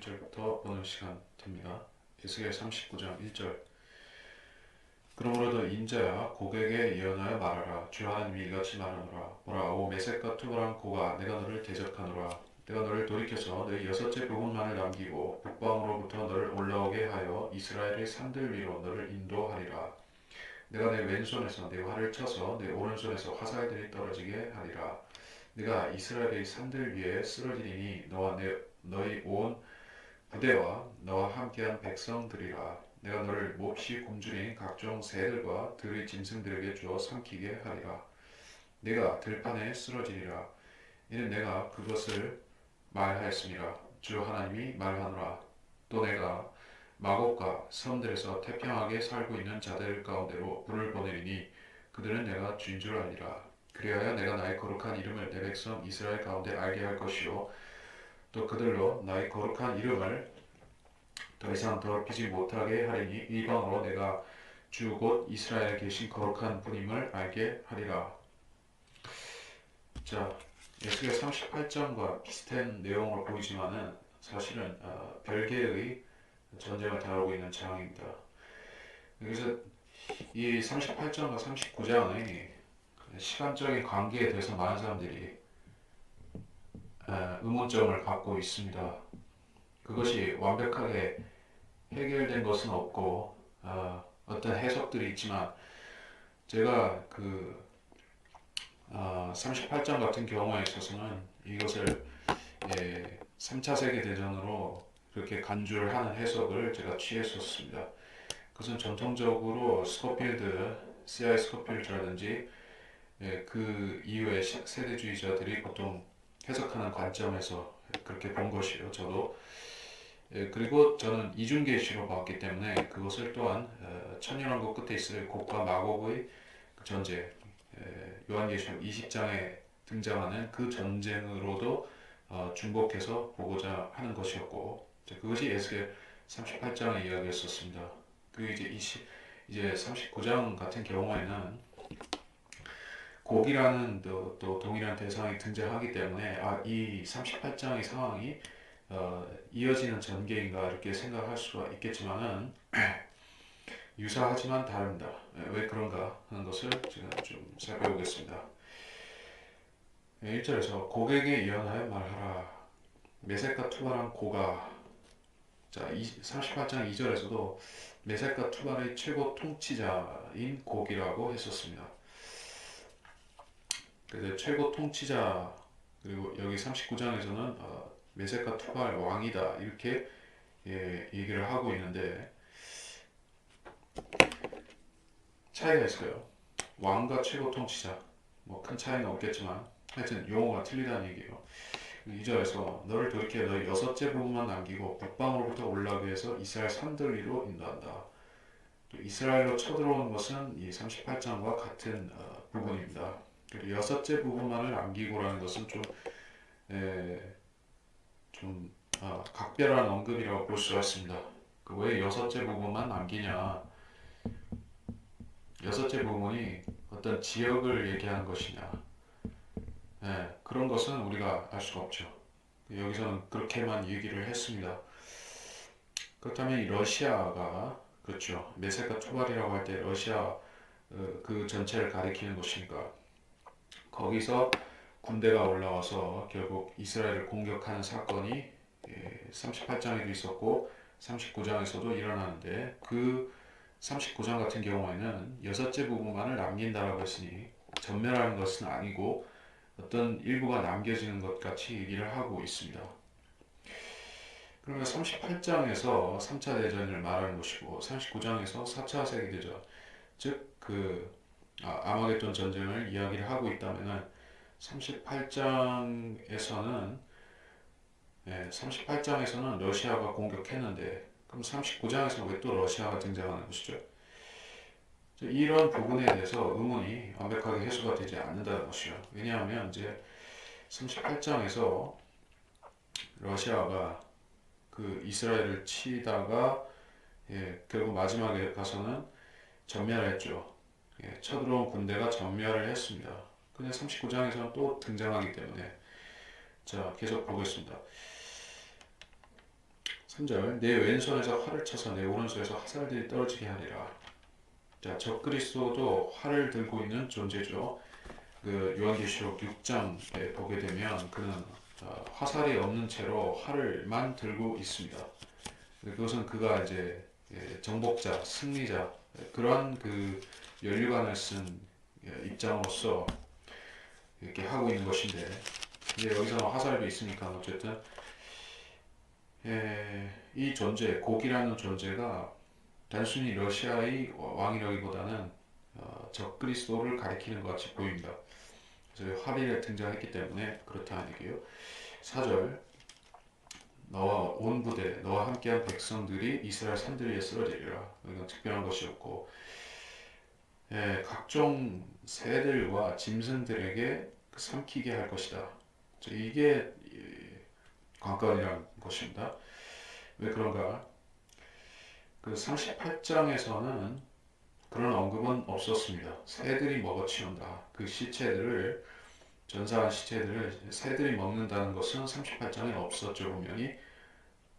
1절부터 보는 시간 됩니다. 에스겔 39장 1절. 그러므로 너 인자야 고객에 예언하여 말하라. 주 하나님이 이같이 말하노라. 보라, 오 메섹과 투발한 고가, 내가 너를 대적하노라. 내가 너를 돌이켜서 너의 여섯째 부분만을 남기고 북방으로부터 너를 올라오게 하여 이스라엘의 산들 위로 너를 인도하리라. 내가 내 왼손에서 내 활을 쳐서 내 오른손에서 화살들이 떨어지게 하리라. 내가 이스라엘의 산들 위에 쓰러지리니 너와 너희 온 부대와 너와 함께한 백성들이라. 내가 너를 몹시 굶주린 각종 새들과 들의 짐승들에게 주어 삼키게 하리라. 내가 들판에 쓰러지리라. 이는 내가 그것을 말하였습니다. 주 하나님이 말하노라. 또 내가 마곡과 섬들에서 태평하게 살고 있는 자들 가운데로 불을 보내리니 그들은 내가 주인 줄 알리라. 그리하여 내가 나의 거룩한 이름을 내 백성 이스라엘 가운데 알게 할 것이요 또 그들로 나의 거룩한 이름을 더 이상 더럽히지 못하게 하리니 이방으로 내가 주 곧 이스라엘에 계신 거룩한 분임을 알게 하리라. 자, 에스겔 38장과 비슷한 내용으로 보이지만은 사실은 별개의 전쟁을 다루고 있는 장입니다. 여기서 이 38장과 39장의 시간적인 관계에 대해서 많은 사람들이 의문점을 갖고 있습니다. 그것이 완벽하게 해결된 것은 없고 어떤 해석들이 있지만 제가 38장 같은 경우에 있어서는 이것을 3차 세계대전으로 그렇게 간주를 하는 해석을 제가 취했었습니다. 그것은 전통적으로 CIA 스코필드라든지 그 이후의 세대주의자들이 보통 해석하는 관점에서 그렇게 본 것이요. 저도 그리고 저는 이중계시로 봤기 때문에 그것을 또한 천년왕국 끝에 있을 곡과 마곡의 전쟁, 요한계시록 20장에 등장하는 그 전쟁으로도 중복해서 보고자 하는 것이었고, 그것이 에스겔 38장의 이야기였었습니다. 그 이제 39장 같은 경우에는 곡이라는 또 동일한 대상이 등장하기 때문에 이 38장의 상황이 이어지는 전개인가 이렇게 생각할 수가 있겠지만은 유사하지만 다릅니다. 왜 그런가 하는 것을 제가 좀 살펴보겠습니다. 1절에서 고객에 예언하여 말하라. 메섹과 투발한 고가. 자, 38장 2절에서도 메섹과 투발의 최고 통치자인 곡이라고 했었습니다. 그래서 최고 통치자, 그리고 여기 39장에서는 메섹과 투발 왕이다 이렇게 얘기를 하고 있는데 차이가 있어요. 왕과 최고 통치자, 뭐 큰 차이는 없겠지만 하여튼 용어가 틀리다는 얘기예요. 2절에서 너를 돌이켜 너의 여섯째 부분만 남기고 북방으로부터 올라오게 해서 이스라엘 산들 위로 인도한다. 또 이스라엘로 쳐들어오는 것은 이 38장과 같은 부분입니다. 그리고 여섯째 부분만을 남기고라는 것은 좀 각별한 언급이라고 볼 수가 있습니다. 왜 여섯째 부분만 남기냐? 여섯째 부분이 어떤 지역을 얘기하는 것이냐? 그런 것은 우리가 알 수가 없죠. 여기서는 그렇게만 얘기를 했습니다. 그렇다면 이 러시아가 그렇죠. 메섹과 투발이라고 할 때 러시아 그 전체를 가리키는 것이니까 거기서 군대가 올라와서 결국 이스라엘을 공격하는 사건이 38장에도 있었고 39장에서도 일어나는데 그 39장 같은 경우에는 여섯째 부분만을 남긴다라고 했으니 전멸하는 것은 아니고 어떤 일부가 남겨지는 것 같이 얘기를 하고 있습니다. 그러면 38장에서 3차 대전을 말하는 것이고 39장에서 4차 세계대전 즉 아마겟돈 전쟁을 이야기를 하고 있다면 38장에서는 러시아가 공격했는데 그럼 39장에서는 왜 또 러시아가 등장하는 것이죠? 이런 부분에 대해서 의문이 완벽하게 해소가 되지 않는다는 것이죠. 왜냐하면 이제 38장에서 러시아가 그 이스라엘을 치다가 결국 마지막에 가서는 전멸했죠. 쳐들어온 군대가 전멸을 했습니다. 근데 39장에서는 또 등장하기 때문에 자 계속 보겠습니다. 3절 내 왼손에서 활을 쳐서 내 오른손에서 화살들이 떨어지게 하리라. 자, 적그리스도도 활을 들고 있는 존재죠. 그 요한계시록 6장에 보게 되면 그는 화살이 없는 채로 활을만 들고 있습니다. 그것은 그가 이제 정복자, 승리자 그러한 그 연류관을 쓴 입장으로서 이렇게 하고 있는 것인데 이제 여기서는 화살도 있으니까 어쨌든 이 존재, 곡이라는 존재가 단순히 러시아의 왕이라기보다는 적그리스도를 가리키는 것 같이 보입니다. 그래서 활이 등장했기 때문에 그렇다는 얘기예요. 4절 너와 온 부대, 너와 함께한 백성들이 이스라엘 산들 위에 쓰러지리라. 이건 특별한 것이었고 각종 새들과 짐승들에게 삼키게 할 것이다. 이게 관건이라는 것입니다. 왜 그런가? 그 38장에서는 그런 언급은 없었습니다. 새들이 먹어치운다. 그 시체들을 전사한 시체들을 새들이 먹는다는 것은 38장에 없었죠. 분명히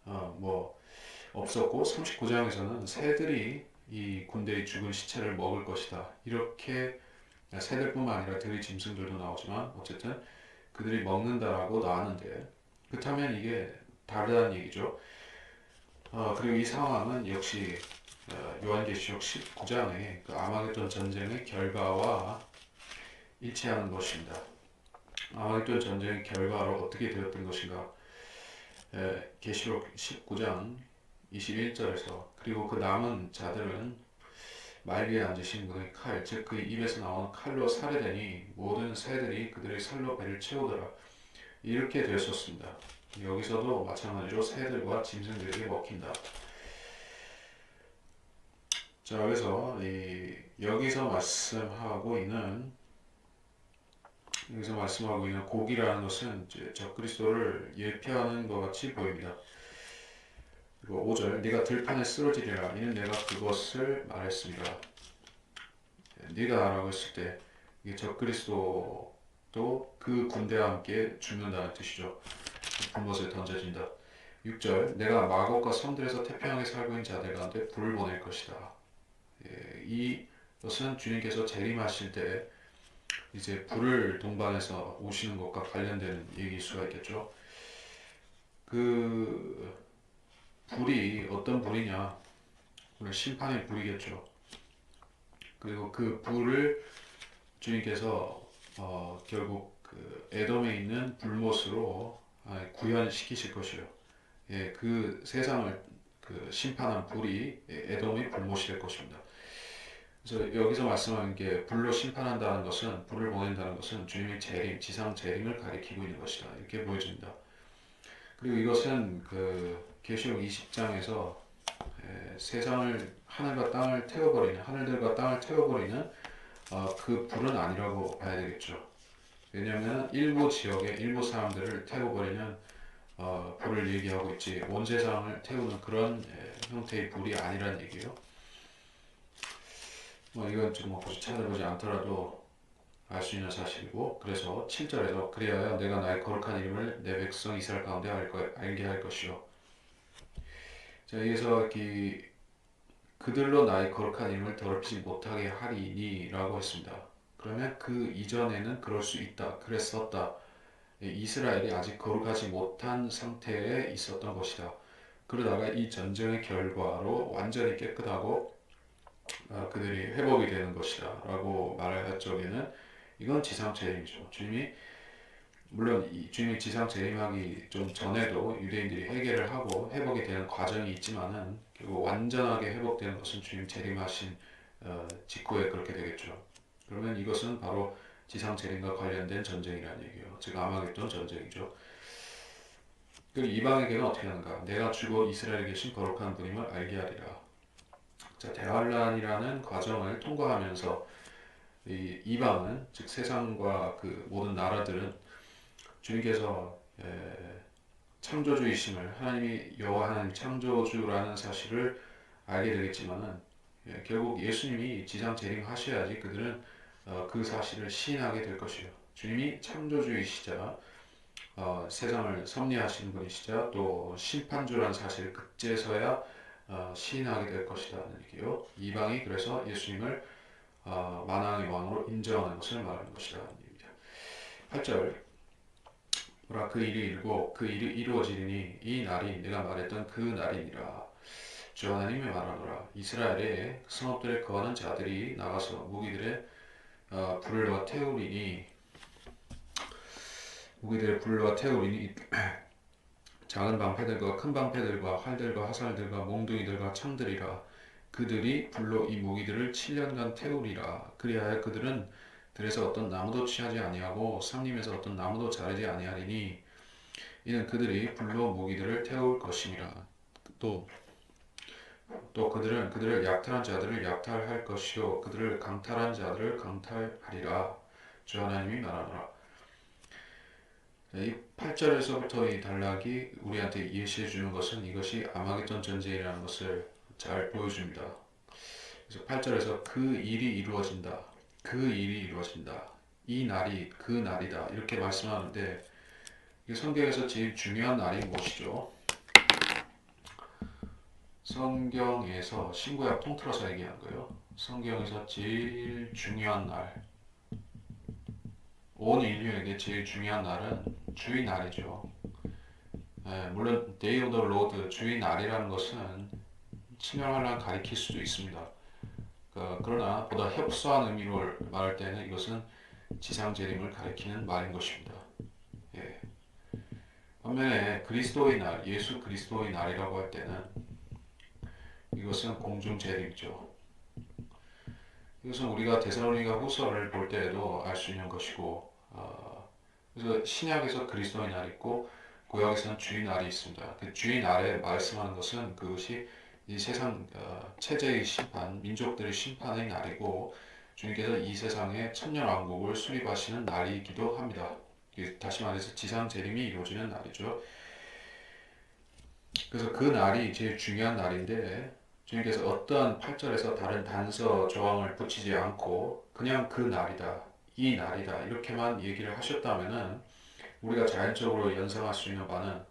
뭐 없었고 39장에서는 새들이 이 군대의 죽은 시체를 먹을 것이다. 이렇게 새들뿐만 아니라 들의 짐승들도 나오지만 어쨌든 그들이 먹는다라고 나왔는데 그렇다면 이게 다르다는 얘기죠. 그리고 이 상황은 역시 요한계시록 19장의 그 아마겟돈 전쟁의 결과와 일치하는 것입니다. 아마겟돈 전쟁의 결과로 어떻게 되었던 것인가? 계시록 19장 21절에서 그리고 그 남은 자들은 말 위에 앉으신 분의 칼, 즉 그의 입에서 나오는 칼로 살해되니 모든 새들이 그들의 살로 배를 채우더라. 이렇게 되었었습니다. 여기서도 마찬가지로 새들과 짐승들에게 먹힌다. 자, 그래서 여기서 말씀하고 있는 곡이라는 것은 이제 적그리스도를 예표하는 것 같이 보입니다. 그리고 5절 네가 들판에 쓰러지리라 이는 내가 그것을 말했습니다. 네가 라고 했을 때 이게 적그리스도도 그 군대와 함께 죽는다는 뜻이죠. 불못에 던져진다. 6절 내가 마곡과 섬들에서 태평하게 살고 있는 자들 가운데 불을 보낼 것이다. 이것은 주님께서 재림하실 때 이제 불을 동반해서 오시는 것과 관련되는 얘기일 수가 있겠죠. 그 불이 어떤 불이냐? 물론 심판의 불이겠죠. 그리고 그 불을 주님께서 결국 그 에돔에 있는 불못으로 구현시키실 것이요. 그 세상을 그 심판한 불이 에돔의 불못이 될 것입니다. 그래서 여기서 말씀하는 게 불로 심판한다는 것은 불을 보낸다는 것은 주님의 재림, 지상 재림을 가리키고 있는 것이다. 이렇게 보여집니다. 그리고 이것은 그 계시록 20장에서 세상을 하늘과 땅을 태워버리는 하늘들과 땅을 태워버리는 그 불은 아니라고 봐야 되겠죠. 왜냐하면 일부 지역의 일부 사람들을 태워버리는 불을 얘기하고 있지 온 세상을 태우는 그런 형태의 불이 아니라는 얘기예요. 이건 좀 굳이 찾아보지 않더라도 알 수 있는 사실이고 그래서 7절에서 그리하여 내가 나의 거룩한 이름을 내 백성 이스라엘 가운데 알게 할 것이요. 자, 여기서 그들로 나의 거룩한 이름을 더럽히지 못하게 하리니 라고 했습니다. 그러면 그 이전에는 그럴 수 있다. 그랬었다. 이스라엘이 아직 거룩하지 못한 상태에 있었던 것이다. 그러다가 이 전쟁의 결과로 완전히 깨끗하고 그들이 회복이 되는 것이다 라고 말할 적에는 이건 지상 재림이죠. 물론 주님이 지상 재림하기 좀 전에도 유대인들이 회개를 하고 회복이 되는 과정이 있지만은 결국 완전하게 회복되는 것은 주님 재림하신 직후에 그렇게 되겠죠. 그러면 이것은 바로 지상 재림과 관련된 전쟁이라는 얘기예요. 즉 아마겟돈 전쟁이죠. 그리고 이방에게는 어떻게 하는가? 내가 주곧 이스라엘에 계신 거룩한 분임을 알게 하리라. 자, 대환란이라는 과정을 통과하면서 이방은 즉 세상과 그 모든 나라들은 주님께서 창조주이심을 하나님이 여호와 하나님 창조주라는 사실을 알게 되겠지만은 결국 예수님이 지상 재림하셔야지 그들은 그 사실을 시인하게 될 것이요. 주님이 창조주이시자 세상을 섭리하시는 분이시자 또 심판주라는 사실을 그제서야 시인하게 될 것이라는 얘기요. 이방이 그래서 예수님을 만왕의 왕으로 인정하는 것을 말하는 것이라는 얘기입니다. 8절 보라 그 일이 이르고 그 일이 이루어지리니 이 날이 내가 말했던 그 날이니라. 주 하나님이 말하노라. 이스라엘의 성읍들에 거하는 자들이 나가서 무기들의 불을 놓아 태우리니 작은 방패들과 큰 방패들과 활들과 화살들과 몽둥이들과 창들이라. 그들이 불로 이 무기들을 7년간 태우리라. 그리하여 그들은 들에서 어떤 나무도 취하지 아니하고 산림에서 어떤 나무도 자르지 아니하리니 이는 그들이 불로 무기들을 태울 것임이라. 또 그들을 약탈한 자들을 약탈할 것이요 그들을 강탈한 자들을 강탈하리라. 주 하나님이 말하노라. 이 8절에서부터 이 단락이 우리한테 예시해 주는 것은 이것이 아마겟돈 전쟁이라는 것을 잘 보여줍니다. 그래서 8절에서 그 일이 이루어진다. 그 일이 이루어진다. 이 날이 그 날이다. 이렇게 말씀하는데 성경에서 제일 중요한 날이 무엇이죠? 성경에서 신구약 통틀어서 얘기한 거예요. 성경에서 제일 중요한 날, 온 인류에게 제일 중요한 날은 주의 날이죠. 물론 Day of the Lord, 주의 날이라는 것은 침략을 가리킬 수도 있습니다. 그러나 보다 협소한 의미로 말할 때는 이것은 지상 재림을 가리키는 말인 것입니다. 예. 반면에 그리스도의 날, 예수 그리스도의 날이라고 할 때는 이것은 공중 재림이죠. 이것은 우리가 데살로니가 후서를 볼 때에도 알 수 있는 것이고, 그래서 신약에서 그리스도의 날이 있고 구약에서는 주의 날이 있습니다. 그 주의 날에 말씀하는 것은 그것이 이 세상 체제의 심판, 민족들의 심판의 날이고 주님께서 이 세상의 천년왕국을 수립하시는 날이기도 합니다. 다시 말해서 지상 재림이 이루어지는 날이죠. 그래서 그 날이 제일 중요한 날인데 주님께서 어떠한 8절에서 다른 단서 조항을 붙이지 않고 그냥 그 날이다, 이 날이다 이렇게만 얘기를 하셨다면은 우리가 자연적으로 연상할 수 있는 바는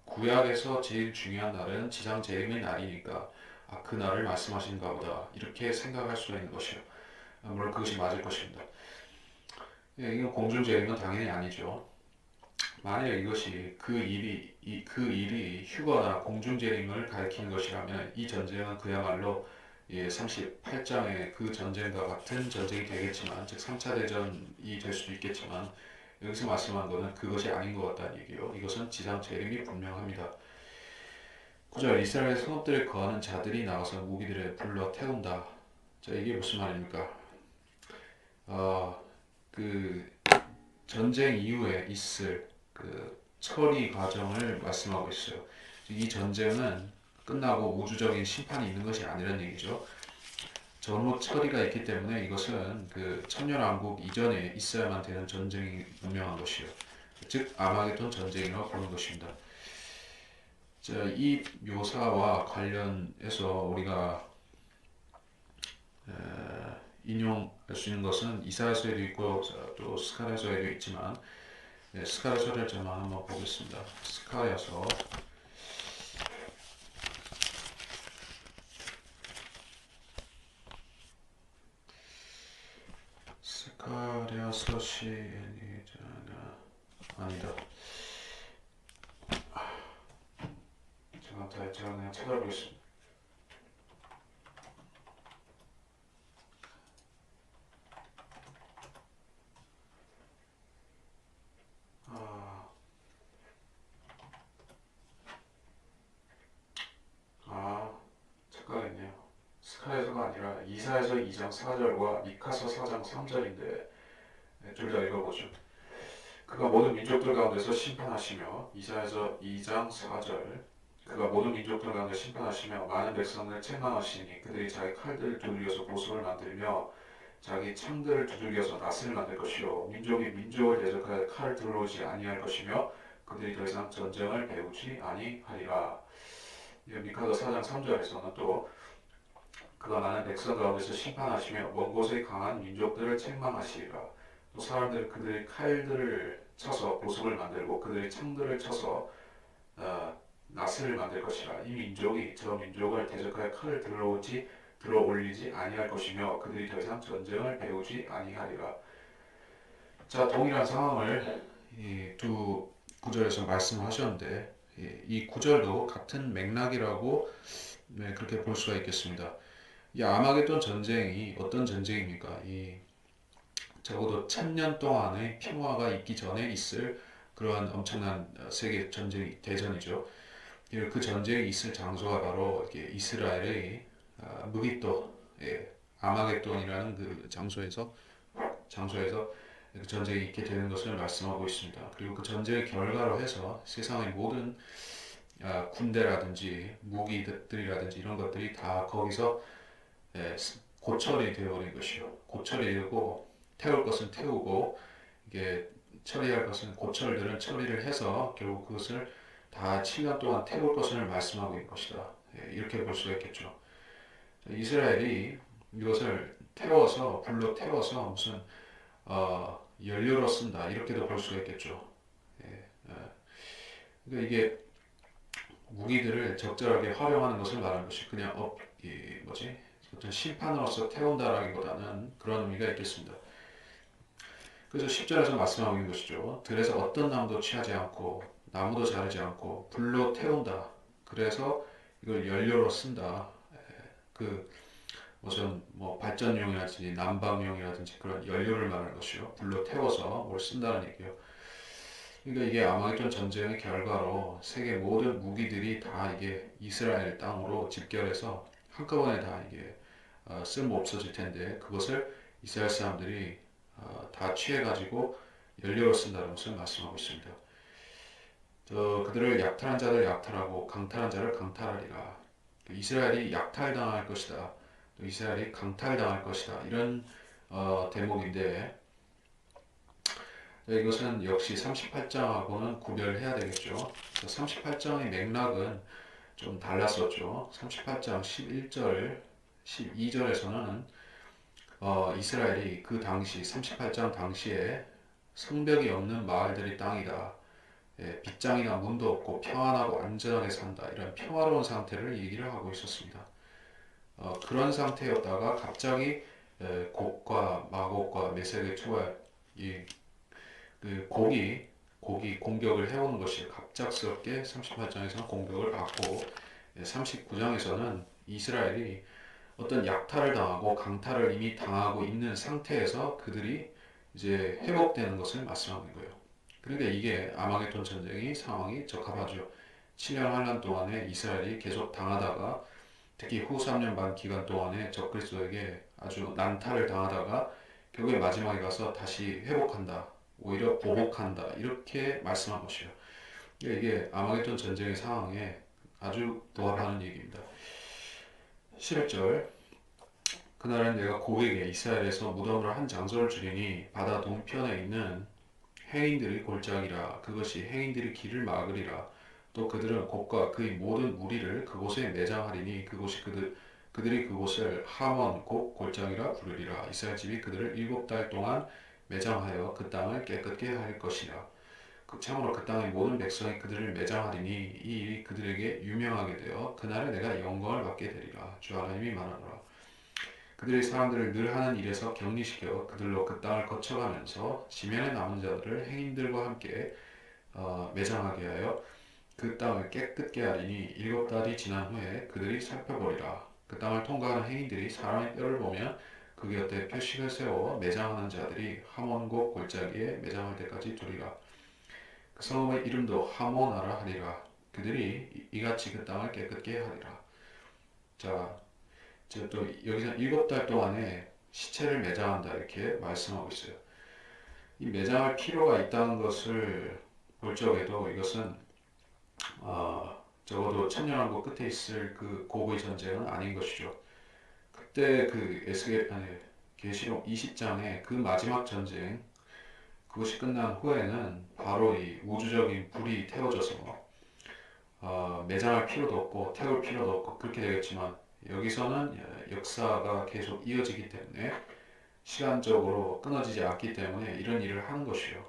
구약에서 제일 중요한 날은 지상 재림의 날이니까 그 날을 말씀하시는가 보다 이렇게 생각할 수가 있는 것이요. 물론 그것이 맞을 것입니다. 예, 이건 공중 재림은 당연히 아니죠. 만약 이것이 그 일이 휴거나 공중 재림을 가리키는 것이라면 이 전쟁은 그야말로 38장의 그 전쟁과 같은 전쟁이 되겠지만, 즉 3차 대전이 될 수도 있겠지만 여기서 말씀한 것은 그것이 아닌 것 같다는 얘기요. 이것은 지상 재림이 분명합니다. 9절 이스라엘 성읍들에 거하는 자들이 나가서 무기들을 불러 태운다. 자, 이게 무슨 말입니까? 그 전쟁 이후에 있을 그 처리 과정을 말씀하고 있어요. 이 전쟁은 끝나고 우주적인 심판이 있는 것이 아니라는 얘기죠. 전후 처리가 있기 때문에 이것은 그 천년왕국 이전에 있어야만 되는 전쟁이 분명한 것이요. 즉 아마겟돈 전쟁이라고 보는 것입니다. 자, 이 묘사와 관련해서 우리가 인용할 수 있는 것은 이사야서에도 있고 또 스가랴서에도 있지만 스가랴서를 제가 한번 보겠습니다. 스가랴서 아니다. 제가 그냥 찾아보겠습니다. 착각했네요. 스가랴서가 아니라 이사야서 2장 4절과 미카서 4장 3절인데 둘 다 읽어보죠. 그가 모든 민족들 가운데서 심판하시며 이사야서 2장 4절 그가 모든 민족들 가운데 심판하시며 많은 백성을 책망하시니 그들이 자기 칼들을 두들겨서 보석을 만들며 자기 창들을 두들겨서 낫을 만들 것이요 민족이 민족을 대적하여 칼을 들어오지 아니할 것이며 그들이 더 이상 전쟁을 배우지 아니하리라. 미카서 4장 3절에서는 또 그가 많은 백성 가운데서 심판하시며 먼 곳에 강한 민족들을 책망하시리라. 또 사람들은 그들의 칼들을 쳐서 보석을 만들고 그들이 창들을 쳐서 나스를 만들 것이라. 이 민족이 저 민족을 대적하여 칼을 들어 올리지 아니할 것이며 그들이 더 이상 전쟁을 배우지 아니하리라. 자, 동일한 상황을 이 두 구절에서 말씀하셨는데 이 구절도 같은 맥락이라고 네, 그렇게 볼 수가 있겠습니다. 이 아마겟돈 전쟁이 어떤 전쟁입니까? 이 적어도 1000년 동안의 평화가 있기 전에 있을 그러한 엄청난 세계 전쟁 대전이죠. 그 전쟁이 있을 장소가 바로 이렇게 이스라엘의 무기또 아마겟돈이라는 그 장소에서 그 전쟁이 있게 되는 것을 말씀하고 있습니다. 그리고 그 전쟁의 결과로 해서 세상의 모든 군대라든지 무기들이라든지 이런 것들이 다 거기서 고철이 되어버린 것이요. 고철이 되고 태울 것은 태우고 이게 처리할 것은 고철들은 처리를 해서 결국 그것을 다 7년 동안 태울 것을 말씀하고 있는 것이다. 이렇게 볼 수가 있겠죠. 이스라엘이 이것을 태워서 불로 태워서 무슨 연료로 쓴다 이렇게도 볼 수가 있겠죠. 그러니까 이게 무기들을 적절하게 활용하는 것을 말하는 것이 그냥 어떤 심판으로서 태운다라기보다는 그런 의미가 있겠습니다. 그래서 10절에서 말씀하고 있는 것이죠. 들에서 어떤 나무도 취하지 않고 나무도 자르지 않고 불로 태운다. 그래서 이걸 연료로 쓴다. 그 무슨 발전용이라든지 난방용이라든지 그런 연료를 말하는 것이요. 불로 태워서 뭘 쓴다는 얘기예요. 그러니까 이게 아마겟돈 전쟁의 결과로 세계 모든 무기들이 다 이게 이스라엘 땅으로 집결해서 한꺼번에 다 이게 쓸모 없어질 텐데 그것을 이스라엘 사람들이 다 취해가지고 연료로 쓴다는 것을 말씀하고 있습니다. 그들을 약탈한 자를 약탈하고 강탈한 자를 강탈하리라. 이스라엘이 약탈당할 것이다. 또 이스라엘이 강탈당할 것이다. 이런 대목인데 이것은 역시 38장하고는 구별해야 되겠죠. 38장의 맥락은 좀 달랐었죠. 38장 11절, 12절에서는 이스라엘이 그 당시 38장 당시에 성벽이 없는 마을들이 땅이다. 빗장이나 문도 없고 평안하고 안전하게 산다. 이런 평화로운 상태를 얘기를 하고 있었습니다. 그런 상태였다가 갑자기 곡과 마곡과 메섹의 투발 그 곡이 공격을 해오는 것이 갑작스럽게 38장에서는 공격을 받고 39장에서는 이스라엘이 어떤 약탈을 당하고 강탈을 이미 당하고 있는 상태에서 그들이 이제 회복되는 것을 말씀하는 거예요. 그러니까 이게 아마겟돈 전쟁의 상황이 적합하죠. 7년 환란 동안에 이스라엘이 계속 당하다가 특히 후 3년 반 기간 동안에 적그리스도에게 아주 난타를 당하다가 결국에 마지막에 가서 다시 회복한다. 오히려 보복한다. 이렇게 말씀한 것이에요. 이게 아마겟돈 전쟁의 상황에 아주 부합하는 얘기입니다. 11절 그날은 내가 고객에 이스라엘에서 무덤으로 한 장소를 주리니 바다 동편에 있는 행인들이 골짜기라. 그것이 행인들이 길을 막으리라. 또 그들은 곡과 그의 모든 무리를 그곳에 매장하리니 그들이 그곳을 하몬 곡 골짜기라 부르리라. 이스라엘 집이 그들을 7달 동안 매장하여 그 땅을 깨끗게 할 것이라. 참으로 그 땅의 모든 백성이 그들을 매장하리니 이 일이 그들에게 유명하게 되어 그날에 내가 영광을 받게 되리라. 주 하나님이 말하노라. 그들이 사람들을 늘 하는 일에서 격리시켜 그들로 그 땅을 거쳐가면서 지면에 남은 자들을 행인들과 함께 매장하게 하여 그 땅을 깨끗게 하리니 7달이 지난 후에 그들이 살펴보리라. 그 땅을 통과하는 행인들이 사람의 뼈를 보면 그 곁에 표식을 세워 매장하는 자들이 하몬곡 골짜기에 매장할 때까지 두리라. 그 성읍의 이름도 하모나라 하리라. 그들이 이같이 그 땅을 깨끗게 하리라. 자, 또 여기서 7달 동안에 시체를 매장한다 이렇게 말씀하고 있어요. 이 매장할 필요가 있다는 것을 볼 적에도 이것은 적어도 천년왕국 끝에 있을 그 고고의 전쟁은 아닌 것이죠. 그때 그 계시록 20장의 그 마지막 전쟁 그것이 끝난 후에는 바로 이 우주적인 불이 태워져서 매장할 필요도 없고 태울 필요도 없고 그렇게 되겠지만 여기서는 역사가 계속 이어지기 때문에 시간적으로 끊어지지 않기 때문에 이런 일을 하는 것이요.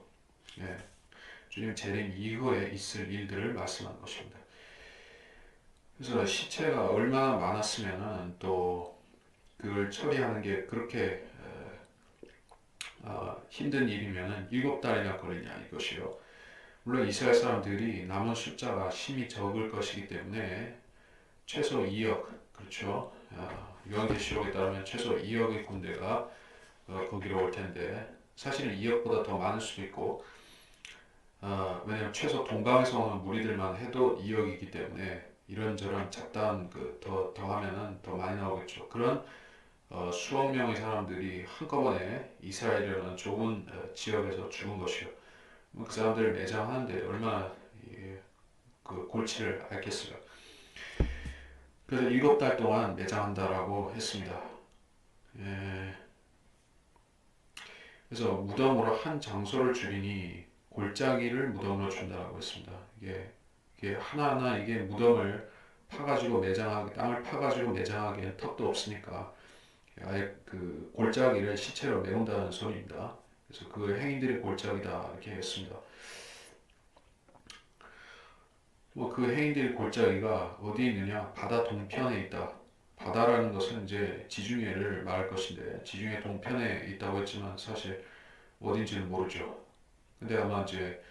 예. 주님 재림 이후에 있을 일들을 말씀하는 것입니다. 그래서 시체가 얼마나 많았으면은 또 그걸 처리하는 게 그렇게 힘든 일이면은 7달이나 걸리냐 이것이요. 물론 이스라엘 사람들이 남은 숫자가 심히 적을 것이기 때문에 최소 2억, 그렇죠. 요한계시록에 따르면 최소 2억의 군대가 거기로 올 텐데 사실은 2억보다 더 많을 수도 있고 왜냐면 최소 동방에서 오는 무리들만 해도 2억이기 때문에 이런저런 잡다한 더 하면은 더 많이 나오겠죠. 그런 수억 명의 사람들이 한꺼번에 이스라엘이라는 좁은 지역에서 죽은 것이요. 그 사람들을 매장하는데 얼마나 그 골치를 앓겠어요. 그래서 7달 동안 매장한다라고 했습니다. 예, 그래서 무덤으로 한 장소를 줄이니 골짜기를 무덤으로 준다라고 했습니다. 이게 하나하나 이게 무덤을 파가지고 매장하게 땅을 파가지고 매장하기엔 턱도 없으니까 아예 그 골짜기를 시체로 메운다는 소리입니다. 그래서 그 행인들이 골짜기다 이렇게 했습니다. 뭐 그 행인들의 골짜기가 어디 있느냐? 바다 동편에 있다. 바다라는 것은 이제 지중해를 말할 것인데 지중해 동편에 있다고 했지만 사실 어딘지는 모르죠. 근데 아마 이제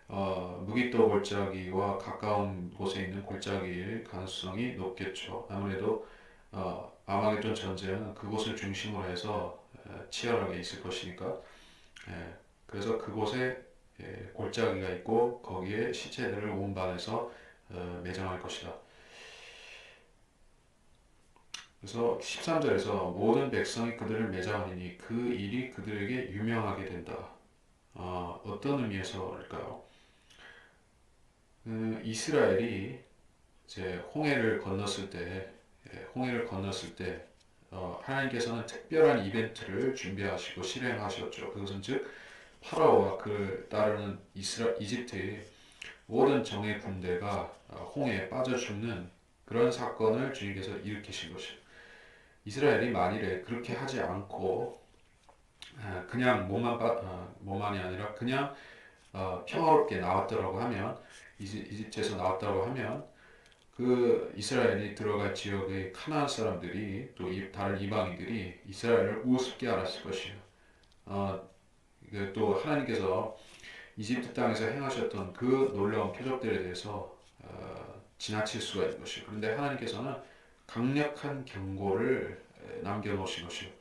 무기또 골짜기와 가까운 곳에 있는 골짜기일 가능성이 높겠죠. 아무래도 아마겟돈 전쟁은 그곳을 중심으로 해서 치열하게 있을 것이니까. 그래서 그곳에 골짜기가 있고 거기에 시체들을 운반해서 매장할 것이다. 그래서 13절에서 모든 백성이 그들을 매장하니 그 일이 그들에게 유명하게 된다. 어떤 의미에서일까요? 이스라엘이 이제 홍해를 건넜을 때 하나님께서는 특별한 이벤트를 준비하시고 실행하셨죠. 그것은 즉 파라오와 그를 따르는 이집트의 모든 정예 군대가 홍해에 빠져 죽는 그런 사건을 주님께서 일으키신 것이죠. 이스라엘이 만일에 그렇게 하지 않고 그냥 몸만이 아니라 그냥 평화롭게 나왔더라고 하면 이집트에서 나왔다고 하면 그 이스라엘이 들어갈 지역의 카나안 사람들이 또 다른 이방인들이 이스라엘을 우습게 알았을 것이에요. 또 하나님께서 이집트 땅에서 행하셨던 그 놀라운 표적들에 대해서 지나칠 수가 있는 것이에요. 그런데 하나님께서는 강력한 경고를 남겨놓으신 것이에요.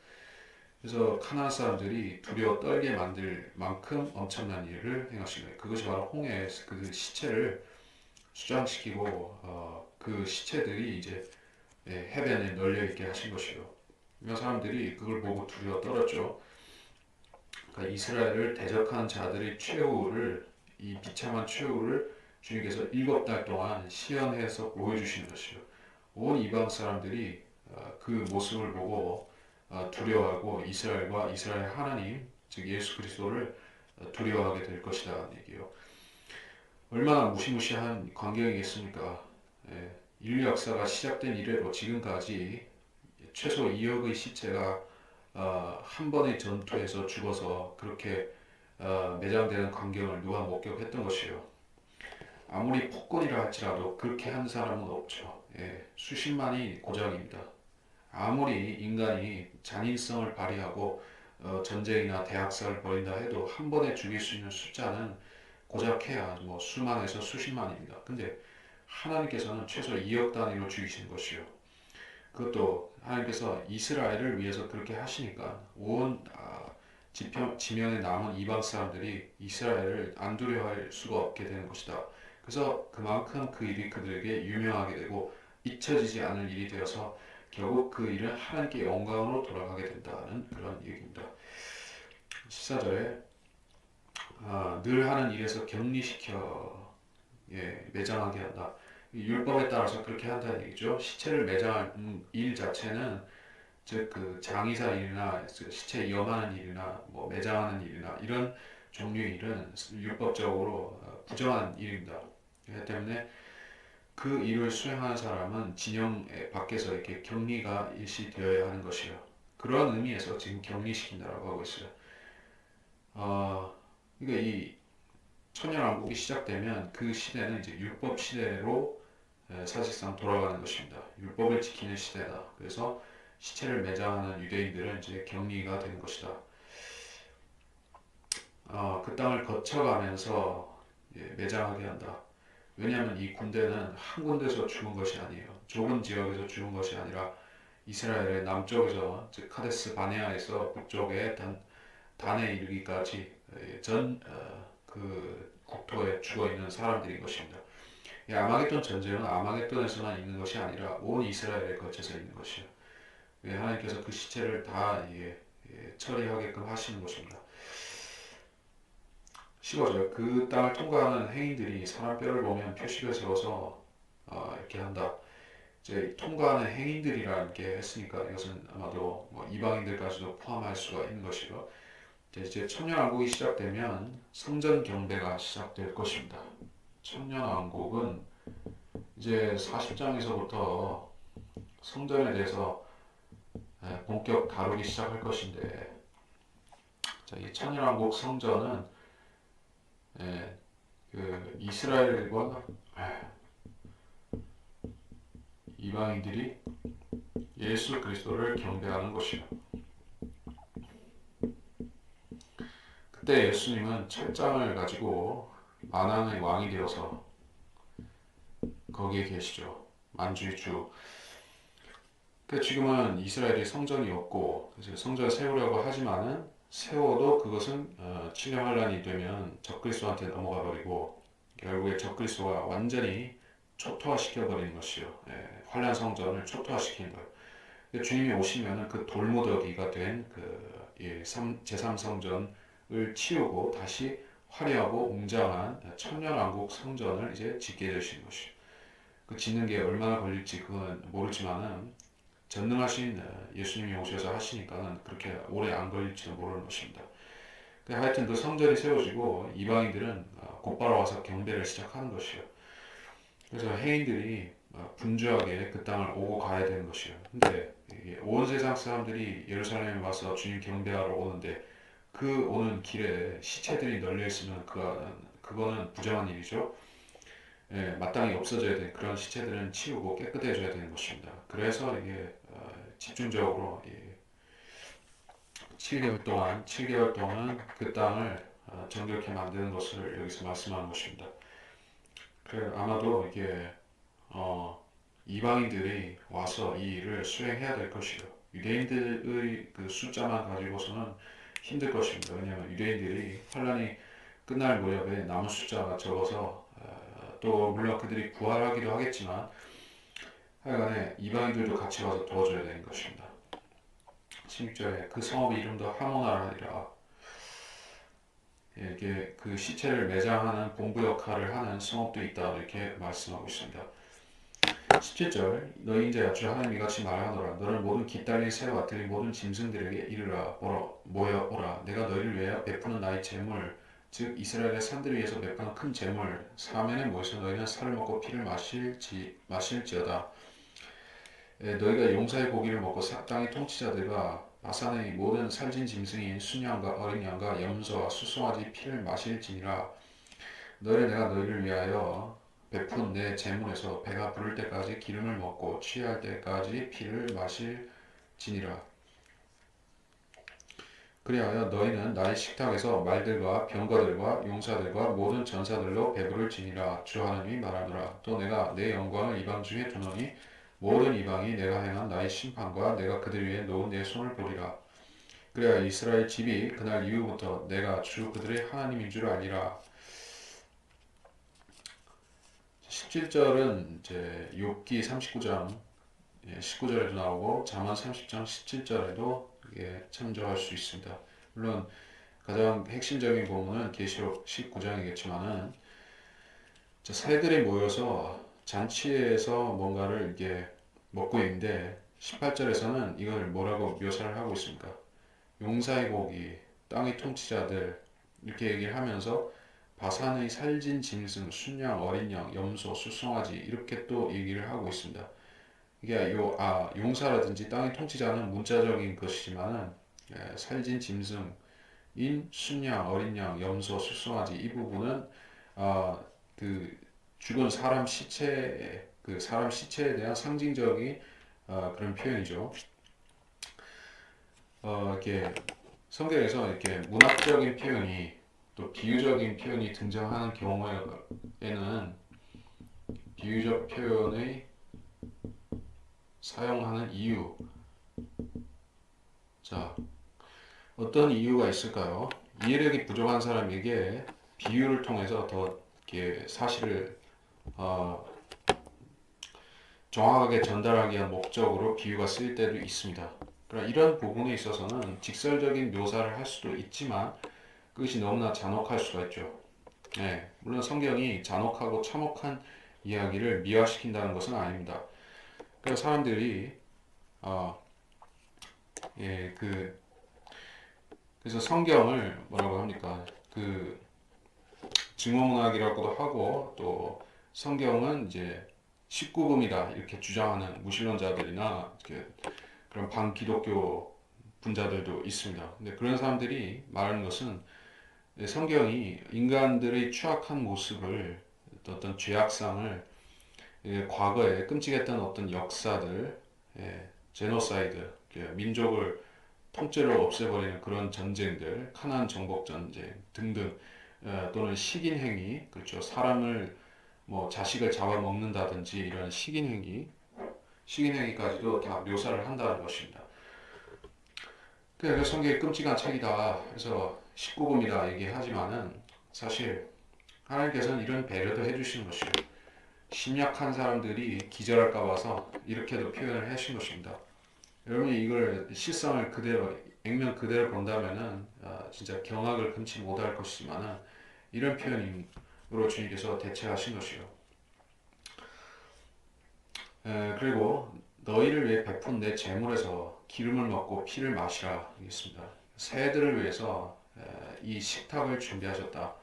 그래서 카나안 사람들이 두려워 떨게 만들 만큼 엄청난 일을 행하신 거예요. 그것이 바로 홍해에서 그 시체를 수장시키고 그 시체들이 이제 해변에 널려 있게 하신 것이요. 그러니까 사람들이 그걸 보고 두려워 떨었죠. 그러니까 이스라엘을 대적한 자들의 이 비참한 최후를 주님께서 7달 동안 시연해서 보여주시는 것이요. 온 이방 사람들이 그 모습을 보고 두려워하고 이스라엘과 이스라엘 하나님, 즉 예수 그리스도를 두려워하게 될 것이라는 얘기예요. 얼마나 무시무시한 광경이겠습니까? 인류 역사가 시작된 이래로 지금까지 최소 2억의 시체가 한 번의 전투에서 죽어서 그렇게 매장되는 광경을 누가 목격했던 것이요. 아무리 폭군이라 할지라도 그렇게 한 사람은 없죠. 수십만이 고작입니다. 아무리 인간이 잔인성을 발휘하고 전쟁이나 대학살을 벌인다 해도 한 번에 죽일 수 있는 숫자는 고작해야 뭐 수만에서 수십만입니다. 근데 하나님께서는 최소 2억 단위로 죽이신 것이요. 그것도 하나님께서 이스라엘을 위해서 그렇게 하시니까 온 지면에 남은 이방 사람들이 이스라엘을 안 두려워할 수가 없게 되는 것이다. 그래서 그만큼 그 일이 그들에게 유명하게 되고 잊혀지지 않을 일이 되어서 결국 그 일은 하나님께 영광으로 돌아가게 된다는 그런 얘기입니다. 14절에 늘 하는 일에서 격리시켜 매장하게 한다. 율법에 따라서 그렇게 한다는 얘기죠. 시체를 매장할 일 자체는 즉 그 장의사 일이나 시체 염하는 일이나 뭐 매장하는 일이나 이런 종류의 일은 율법적으로 부정한 일입니다. 그렇기 때문에 그 일을 수행하는 사람은 진영 밖에서 이렇게 격리가 일시되어야 하는 것이요. 그런 의미에서 지금 격리시킨다라고 하고 있어요. 그러니까 천년왕국이 시작되면 그 시대는 이제 율법 시대로 사실상 돌아가는 것입니다. 율법을 지키는 시대다. 그래서 시체를 매장하는 유대인들은 이제 격리가 되는 것이다. 그 땅을 거쳐가면서 매장하게 한다. 왜냐하면 이 군대는 한 군데서 죽은 것이 아니에요. 좁은 지역에서 죽은 것이 아니라 이스라엘의 남쪽에서 즉 카데스 바네아에서 북쪽의 단에 이르기까지 그 국토에 죽어 있는 사람들인 것입니다. 이 아마겟돈 전쟁은 아마겟돈에서만 있는 것이 아니라 온 이스라엘에 걸쳐서 있는 것이에요. 하나님께서 그 시체를 다 처리하게끔 하시는 것입니다. 15절 그 땅을 통과하는 행인들이 사람 뼈를 보면 표식을 세워서 이렇게 한다. 이제 통과하는 행인들이라는 게 했으니까 이것은 아마도 뭐 이방인들까지도 포함할 수가 있는 것이고 이제 천년왕국이 시작되면 성전 경배가 시작될 것입니다. 천년왕국은 이제 40장에서부터 성전에 대해서 본격 다루기 시작할 것인데 이 천년왕국 성전은 그 이스라엘과 이방인들이 예수 그리스도를 경배하는 것이요. 그때 예수님은 철장을 가지고 만왕의 왕이 되어서 거기에 계시죠. 만주의 주. 지금은 이스라엘이 성전이 없고 성전을 세우려고 하지만은 세워도 그것은 침례환란이 되면 적그리스도한테 넘어가 버리고 결국에 적그리스도가 완전히 초토화시켜 버리는 것이요. 환란 성전을 초토화시키는 거예요. 주님이 오시면은 그 돌무더기가 된 그 제3성전을 치우고 다시 화려하고 웅장한 천년왕국 성전을 이제 짓게 되시는 것이요. 그 짓는 게 얼마나 걸릴지 그건 모르지만은 전능하신 예수님이 오셔서 하시니까는 그렇게 오래 안 걸릴지도 모르는 것입니다. 하여튼 그 성전이 세워지고 이방인들은 곧바로 와서 경배를 시작하는 것이요. 그래서 행인들이 분주하게 그 땅을 오고 가야 되는 것이요. 근데 온 세상 사람들이 예루살렘에 와서 주님 경배하러 오는데 그 오는 길에 시체들이 널려 있으면 그거는 부정한 일이죠. 마땅히 없어져야 되는 그런 시체들은 치우고 깨끗해져야 되는 것입니다. 그래서 이게 집중적으로 7개월 동안 그 땅을 정결케 만드는 것을 여기서 말씀하는 것입니다. 아마도 이게 이방인들이 와서 이 일을 수행해야 될 것이요. 유대인들의 그 숫자만 가지고서는 힘들 것입니다. 왜냐하면 유대인들이 환란이 끝날 무렵에 남은 숫자가 적어서 또 물론 그들이 부활하기도 하겠지만 하여간에 이방인들도 같이 와서 도와줘야 되는 것입니다. 16절에 그 성읍의 이름도 하모나라니라. 이게 그 시체를 매장하는 본부 역할을 하는 성읍도 있다 이렇게 말씀하고 있습니다. 17절 너희 인자야 주 하나님 이같이 말하노라 너는 모든 깃달린 새와 들린 모든 짐승들에게 이르라 모여 오라 내가 너희를 위하여 베푸는 나의 재물 즉 이스라엘의 산들 위에서 베푸는 큰 재물 사면에 모여서 너희는 살을 먹고 피를 마실지어다. 너희가 용사의 고기를 먹고 땅의 통치자들과 바산의 모든 살진 짐승인 순양과 어린 양과 염소와 수송아지 피를 마실지니라. 내가 너희를 위하여 베푼 내 재물에서 배가 부를 때까지 기름을 먹고 취할 때까지 피를 마실지니라. 그리하여 너희는 나의 식탁에서 말들과 병거들과 용사들과 모든 전사들로 배부를지니라. 주 하나님이 말하노라. 또 내가 내 영광을 이방 중에 두노니 모든 이방이 내가 행한 나의 심판과 내가 그들 위에 놓은 내 손을 보리라. 그래야 이스라엘 집이 그날 이후부터 내가 주 그들의 하나님인 줄 알리라. 17절은 이제 욥기 39장 19절에도 나오고 잠언 30장 17절에도 참조할 수 있습니다. 물론 가장 핵심적인 부분은 계시록 19장이겠지만은 새들이 모여서 잔치에서 뭔가를 이게 먹고 있는데 18절에서는 이걸 뭐라고 묘사를 하고 있습니까? 용사의 고기, 땅의 통치자들 이렇게 얘기를 하면서 바산의 살진 짐승, 순양, 어린 양, 염소, 수송아지 이렇게 또 얘기를 하고 있습니다. 이게 용사라든지 땅의 통치자는 문자적인 것이지만은 살진 짐승 순양, 어린 양, 염소, 술송아지 이 부분은 아, 그 죽은 사람 시체에 대한 상징적인 그런 표현이죠. 이렇게 성경에서 이렇게 문학적인 표현이 또 비유적인 표현이 등장하는 경우에는 비유적 표현의 사용하는 이유. 자, 어떤 이유가 있을까요? 이해력이 부족한 사람에게 비유를 통해서 더 이렇게 사실을 어, 정확하게 전달하기 위한 목적으로 비유가 쓰일 때도 있습니다. 그러나 이런 부분에 있어서는 직설적인 묘사를 할 수도 있지만 그것이 너무나 잔혹할 수가 있죠. 네, 물론 성경이 잔혹하고 참혹한 이야기를 미화시킨다는 것은 아닙니다. 그래서 사람들이 어, 예, 그래서 성경을 뭐라고 합니까? 증오문학이라고도 하고 또 성경은 이제 19금이다 이렇게 주장하는 무신론자들이나 그런 반기독교 분자들도 있습니다. 근데 그런 사람들이 말하는 것은 성경이 인간들의 추악한 모습을 어떤 죄악상을 과거에 끔찍했던 어떤 역사들, 제노사이드, 민족을 통째로 없애버리는 그런 전쟁들, 카나안 정복 전쟁 등등 또는 식인 행위, 그렇죠. 사람을 뭐 자식을 잡아먹는다든지 이런 식인 행위까지도 다 묘사를 한다는 것입니다. 그래서 성경이 끔찍한 책이다. 그래서 19금이다 얘기하지만은 사실 하나님께서는 이런 배려도 해주시는 것이에요. 심약한 사람들이 기절할까 봐서 이렇게도 표현을 하신 것입니다. 여러분이 이걸 실상을 그대로 액면 그대로 본다면은 진짜 경악을 금치 못할 것이지만은 이런 표현으로 주님께서 대체하신 것이요. 그리고 너희를 위해 베푼 내 재물에서 기름을 먹고 피를 마시라 하겠습니다. 새들을 위해서 이 식탁을 준비하셨다.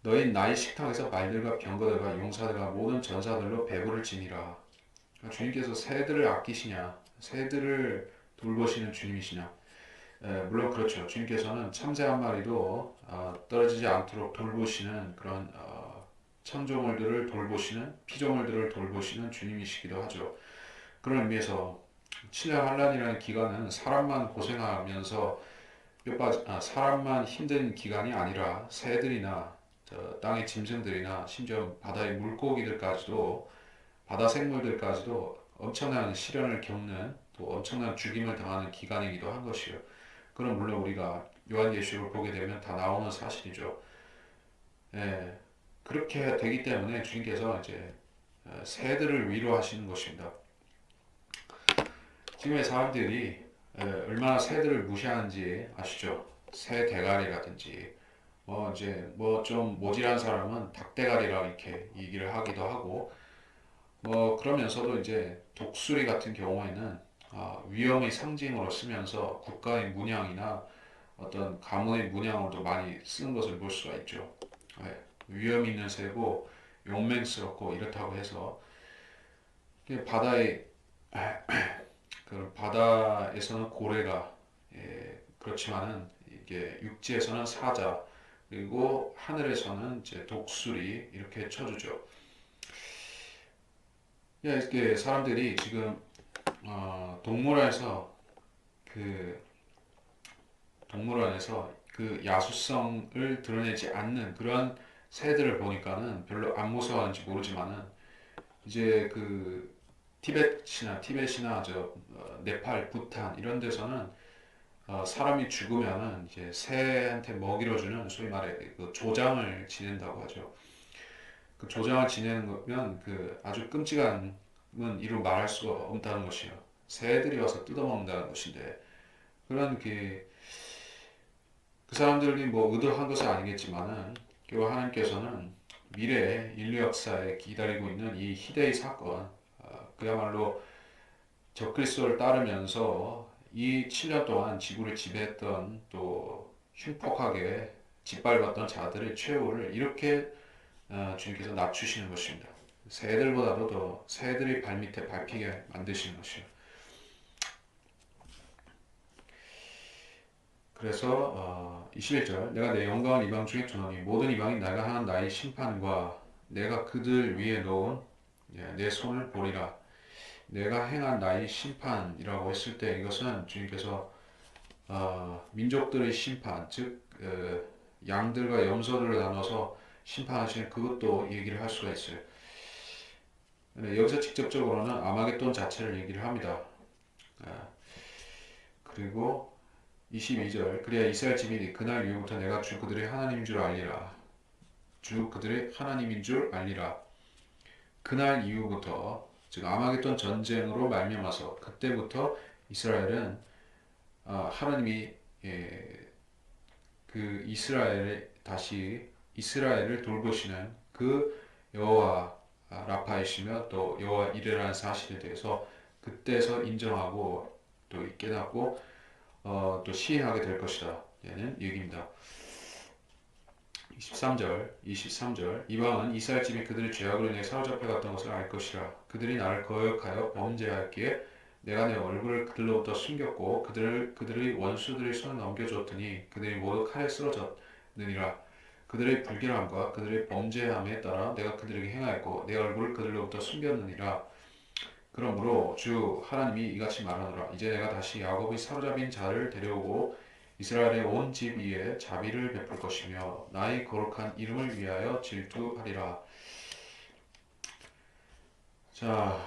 너희 나의 식탁에서 말들과 병거들과 용사들과 모든 전사들로 배부를 지니라. 주님께서 새들을 아끼시냐? 새들을 돌보시는 주님이시냐? 물론 그렇죠. 주님께서는 참새 한 마리도 떨어지지 않도록 돌보시는 그런 천조물들을 돌보시는 피조물들을 돌보시는 주님이시기도 하죠. 그런 의미에서 7년 환란이라는 기간은 사람만 고생하면서 사람만 힘든 기간이 아니라 새들이나 땅의 짐승들이나 심지어 바다의 물고기들까지도 바다 생물들까지도 엄청난 시련을 겪는 또 엄청난 죽임을 당하는 기간이기도 한 것이요. 그건 물론 우리가 요한계시록을 보게 되면 다 나오는 사실이죠. 예, 그렇게 되기 때문에 주님께서 이제 새들을 위로하시는 것입니다. 지금의 사람들이 얼마나 새들을 무시하는지 아시죠? 새 대가리라든지 뭐 이제 뭐 좀 모질한 사람은 닭대가리라 이렇게 얘기를 하기도 하고 뭐 그러면서도 이제 독수리 같은 경우에는 위험의 상징으로 쓰면서 국가의 문양이나 어떤 가문의 문양으로도 많이 쓰는 것을 볼 수가 있죠. 예, 위험 있는 새고 용맹스럽고 이렇다고 해서 바다의 그 바다에서는 고래가 그렇지만은 이게 육지에서는 사자 그리고 하늘에서는 이제 독수리 이렇게 쳐주죠. 이게 사람들이 지금 동물원에서 그 동물원에서 그 야수성을 드러내지 않는 그런 새들을 보니까는 별로 안 무서워하는지 모르지만은 이제 티벳이나 네팔, 부탄 이런 데서는 사람이 죽으면은 이제 새한테 먹이로 주는 소위 말해 그 조장을 지낸다고 하죠. 그 조장을 지내는 거면 그 아주 끔찍한 건 이루 말할 수가 없다는 것이요. 새들이 와서 뜯어먹는다는 것인데 그런 그 사람들이 뭐 의도한 것은 아니겠지만은 결국 하나님께서는 미래의 인류 역사에 기다리고 있는 이 희대의 사건, 그야말로 적그리스도를 따르면서 이 7년 동안 지구를 지배했던 또 흉폭하게 짓밟았던 자들의 최후를 이렇게 주님께서 낮추시는 것입니다. 새들보다도 더 새들이 발밑에 밟히게 만드시는 것이요. 그래서 21절 내가 내 영광을 이방 중에 주노니 모든 이방이 내가 한 나의 심판과 내가 그들 위에 놓은 내 손을 보리라. 내가 행한 나의 심판이라고 했을 때 이것은 주님께서 민족들의 심판, 즉 양들과 염소들을 나눠서 심판하시는 그것도 얘기를 할 수가 있어요. 여기서 직접적으로는 아마겟돈 자체를 얘기를 합니다. 그리고 22절 그래야 이스라엘 집이 그날 이후부터 내가 주 그들의 하나님인 줄 알리라. 주 그들의 하나님인 줄 알리라. 그날 이후부터 즉 아마겟돈 전쟁으로 말미암아서 그때부터 이스라엘은 하나님이 그 이스라엘에 다시 이스라엘을 돌보시는 그 여호와 라파이시며 또 여호와 이레라는 사실에 대해서 그때서 인정하고 또 깨닫고 또 시행하게 될 것이다. 얘는 얘기입니다. 23절 이방은 이스라엘 집이 그들의 죄악으로 인해 사로잡혀 갔던 것을 알 것이라. 그들이 나를 거역하여 범죄하였기에 내가 내 얼굴을 그들로부터 숨겼고 그들의 원수들의 손에 넘겨주었더니 그들이 모두 칼에 쓰러졌느니라. 그들의 불결함과 그들의 범죄함에 따라 내가 그들에게 행하였고 내 얼굴을 그들로부터 숨겼느니라. 그러므로 주 하나님이 이같이 말하노라. 이제 내가 다시 야곱의 사로잡힌 자를 데려오고 이스라엘의 온 집 위에 자비를 베풀 것이며 나의 거룩한 이름을 위하여 질투하리라. 자,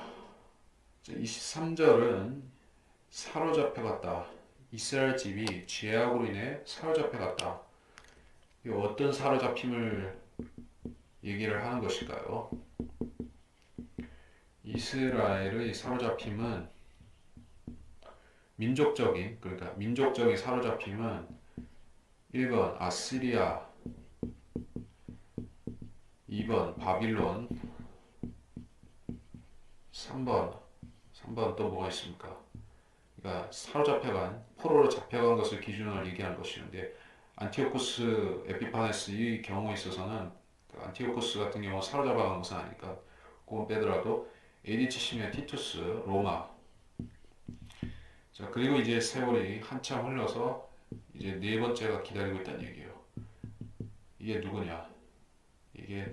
23절은 사로잡혀갔다. 이스라엘 집이 죄악으로 인해 사로잡혀갔다. 이 어떤 사로잡힘을 얘기를 하는 것일까요? 이스라엘의 사로잡힘은 그러니까 민족적인 사로잡힘은 1번 아시리아, 2번 바빌론, 3번 또 뭐가 있습니까? 그러니까 사로잡혀간, 포로로 잡혀간 것을 기준으로 얘기하는 것이는데 안티오코스 에피파네스의 경우에 있어서는 그 안티오코스 같은 경우 사로잡아간 것은 아니니까 그건 빼더라도 AD 70년 티투스, 로마. 자, 그리고 이제 세월이 한참 흘러서 이제 네 번째가 기다리고 있다는 얘기예요. 이게 누구냐? 이게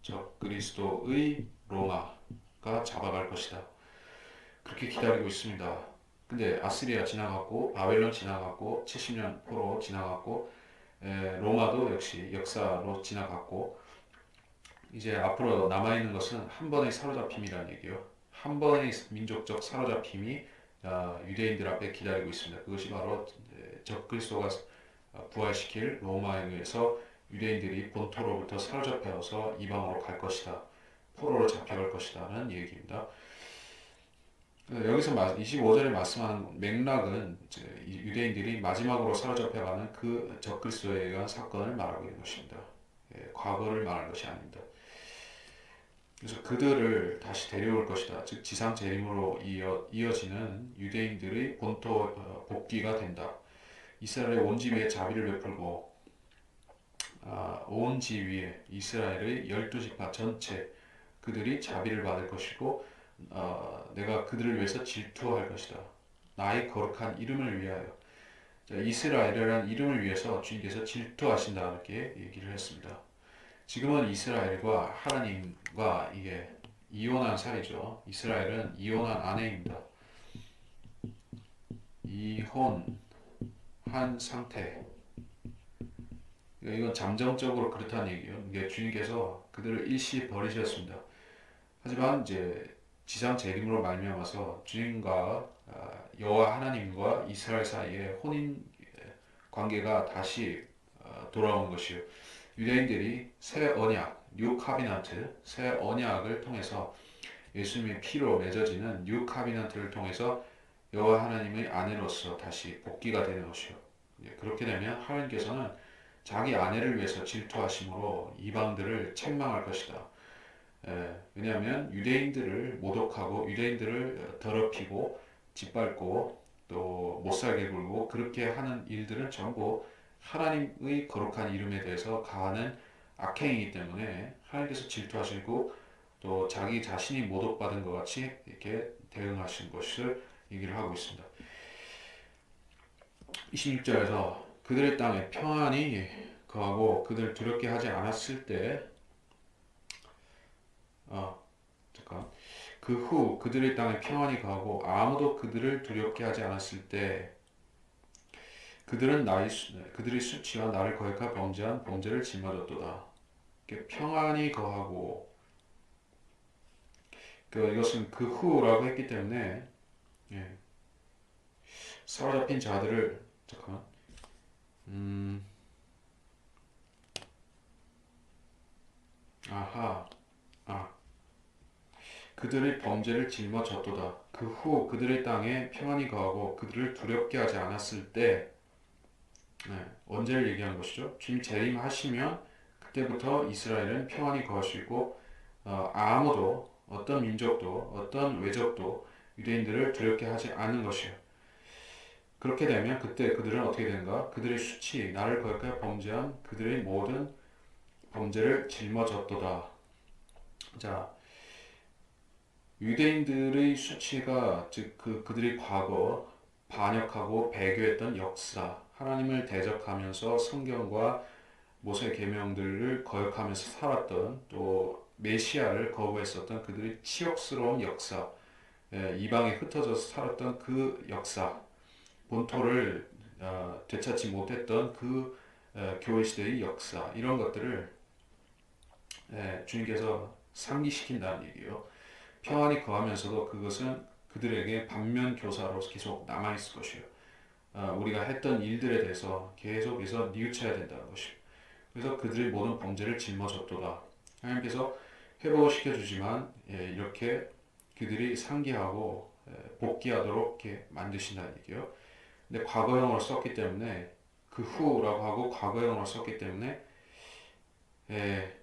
적그리스도의 로마가 잡아갈 것이다. 그렇게 기다리고 있습니다. 근데 아시리아 지나갔고 바벨론 지나갔고 70년 포로 지나갔고 로마도 역시 역사로 지나갔고 이제 앞으로 남아있는 것은 한 번의 사로잡힘이라는 얘기예요. 한 번의 민족적 사로잡힘이 유대인들 앞에 기다리고 있습니다. 그것이 바로 적그리스도가 부활시킬 로마에 의해서 유대인들이 본토로부터 사로잡혀서 이방으로 갈 것이다. 포로로 잡혀갈 것이다는 얘기입니다. 여기서 25절에 말씀하는 맥락은 유대인들이 마지막으로 사로잡혀가는 그 적그리스도에 의한 사건을 말하고 있는 것입니다. 과거를 말하는 것이 아닙니다. 그래서 그들을 다시 데려올 것이다. 즉 지상 재림으로 이어지는 유대인들의 본토 복귀가 된다. 이스라엘의 온 집 위에 자비를 베풀고 온 집 위에 이스라엘의 12지파 전체 그들이 자비를 받을 것이고 내가 그들을 위해서 질투할 것이다. 나의 거룩한 이름을 위하여. 이스라엘이라는 이름을 위해서 주님께서 질투하신다 이렇게 얘기를 했습니다. 지금은 이스라엘과 하나님과 이게 이혼한 사이죠. 이스라엘은 이혼한 아내입니다. 이혼한 상태. 이건 잠정적으로 그렇다는 얘기예요. 이게 주님께서 그들을 일시 버리셨습니다. 하지만 이제 지상 재림으로 말미암아서 주님과 여호와 하나님과 이스라엘 사이에 혼인 관계가 다시 돌아온 것이요. 유대인들이 새 언약, 뉴 카비넌트, 새 언약을 통해서 예수님의 피로 맺어지는 뉴 카비넌트를 통해서 여호와 하나님의 아내로서 다시 복귀가 되는 것이요. 그렇게 되면 하나님께서는 자기 아내를 위해서 질투하심으로 이방들을 책망할 것이다. 왜냐하면 유대인들을 모독하고 유대인들을 더럽히고 짓밟고 또 못살게 굴고 그렇게 하는 일들은 전부 하나님의 거룩한 이름에 대해서 가하는 악행이기 때문에 하나님께서 질투하시고 또 자기 자신이 모독받은 것 같이 이렇게 대응하신 것을 얘기를 하고 있습니다. 26절에서 그들의 땅에 평안이 거하고 그들 두렵게 하지 않았을 때, 어, 잠깐. 그 후 그들의 땅에 평안이 거하고 아무도 그들을 두렵게 하지 않았을 때, 그들의 수치와 나를 거역하 범죄한 범죄를 짊어졌도다. 평안이 거하고, 이것은 그 후라고 했기 때문에, 예, 사로잡힌 자들을, 잠깐, 음, 아하, 아, 그들의 범죄를 짊어졌도다. 그 후 그들의 땅에 평안이 거하고 그들을 두렵게 하지 않았을 때, 네, 언제를 얘기하는 것이죠? 주님 재림하시면 그때부터 이스라엘은 평안이 거할 수 있고, 아무도 어떤 민족도 어떤 외적도 유대인들을 두렵게 하지 않는 것이에요. 그렇게 되면 그때 그들은 어떻게 되는가? 그들의 수치, 나를 거역하여 범죄한 그들의 모든 범죄를 짊어졌도다. 자, 유대인들의 수치가 즉 그들의 과거 반역하고 배교했던 역사, 하나님을 대적하면서 성경과 모세 계명들을 거역하면서 살았던, 또 메시아를 거부했었던 그들의 치욕스러운 역사, 이방에 흩어져서 살았던 그 역사, 본토를 되찾지 못했던 그 교회 시대의 역사, 이런 것들을 주님께서 상기시킨다는 얘기예요. 평안이 거하면서도 그것은 그들에게 반면 교사로서 계속 남아있을 것이에요. 우리가 했던 일들에 대해서 계속해서 뉘우쳐야 된다는 것이에요. 그래서 그들의 모든 범죄를 짊어졌도다. 하나님께서 회복을 시켜주지만, 이렇게 그들이 상기하고 복귀하도록 이렇게 만드신다는 얘기예요. 근데 과거형으로 썼기 때문에, 그 후라고 하고 과거형으로 썼기 때문에, 예,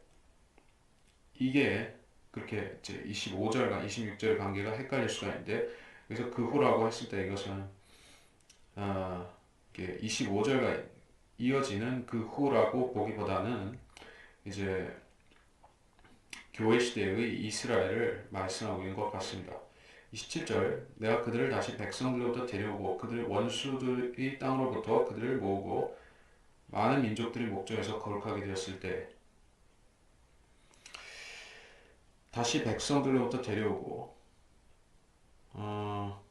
이게 그렇게 이제 25절과 26절 관계가 헷갈릴 수가 있는데, 그래서 그 후라고 했을 때 이것은 이게 25절과 이어지는 그 후라고 보기보다는 이제 교회 시대의 이스라엘을 말씀하고 있는 것 같습니다. 27절, 내가 그들을 다시 백성들로부터 데려오고 그들의 원수들의 땅으로부터 그들을 모으고 많은 민족들이 목전에서 거룩하게 되었을 때, 다시 백성들로부터 데려오고, 어,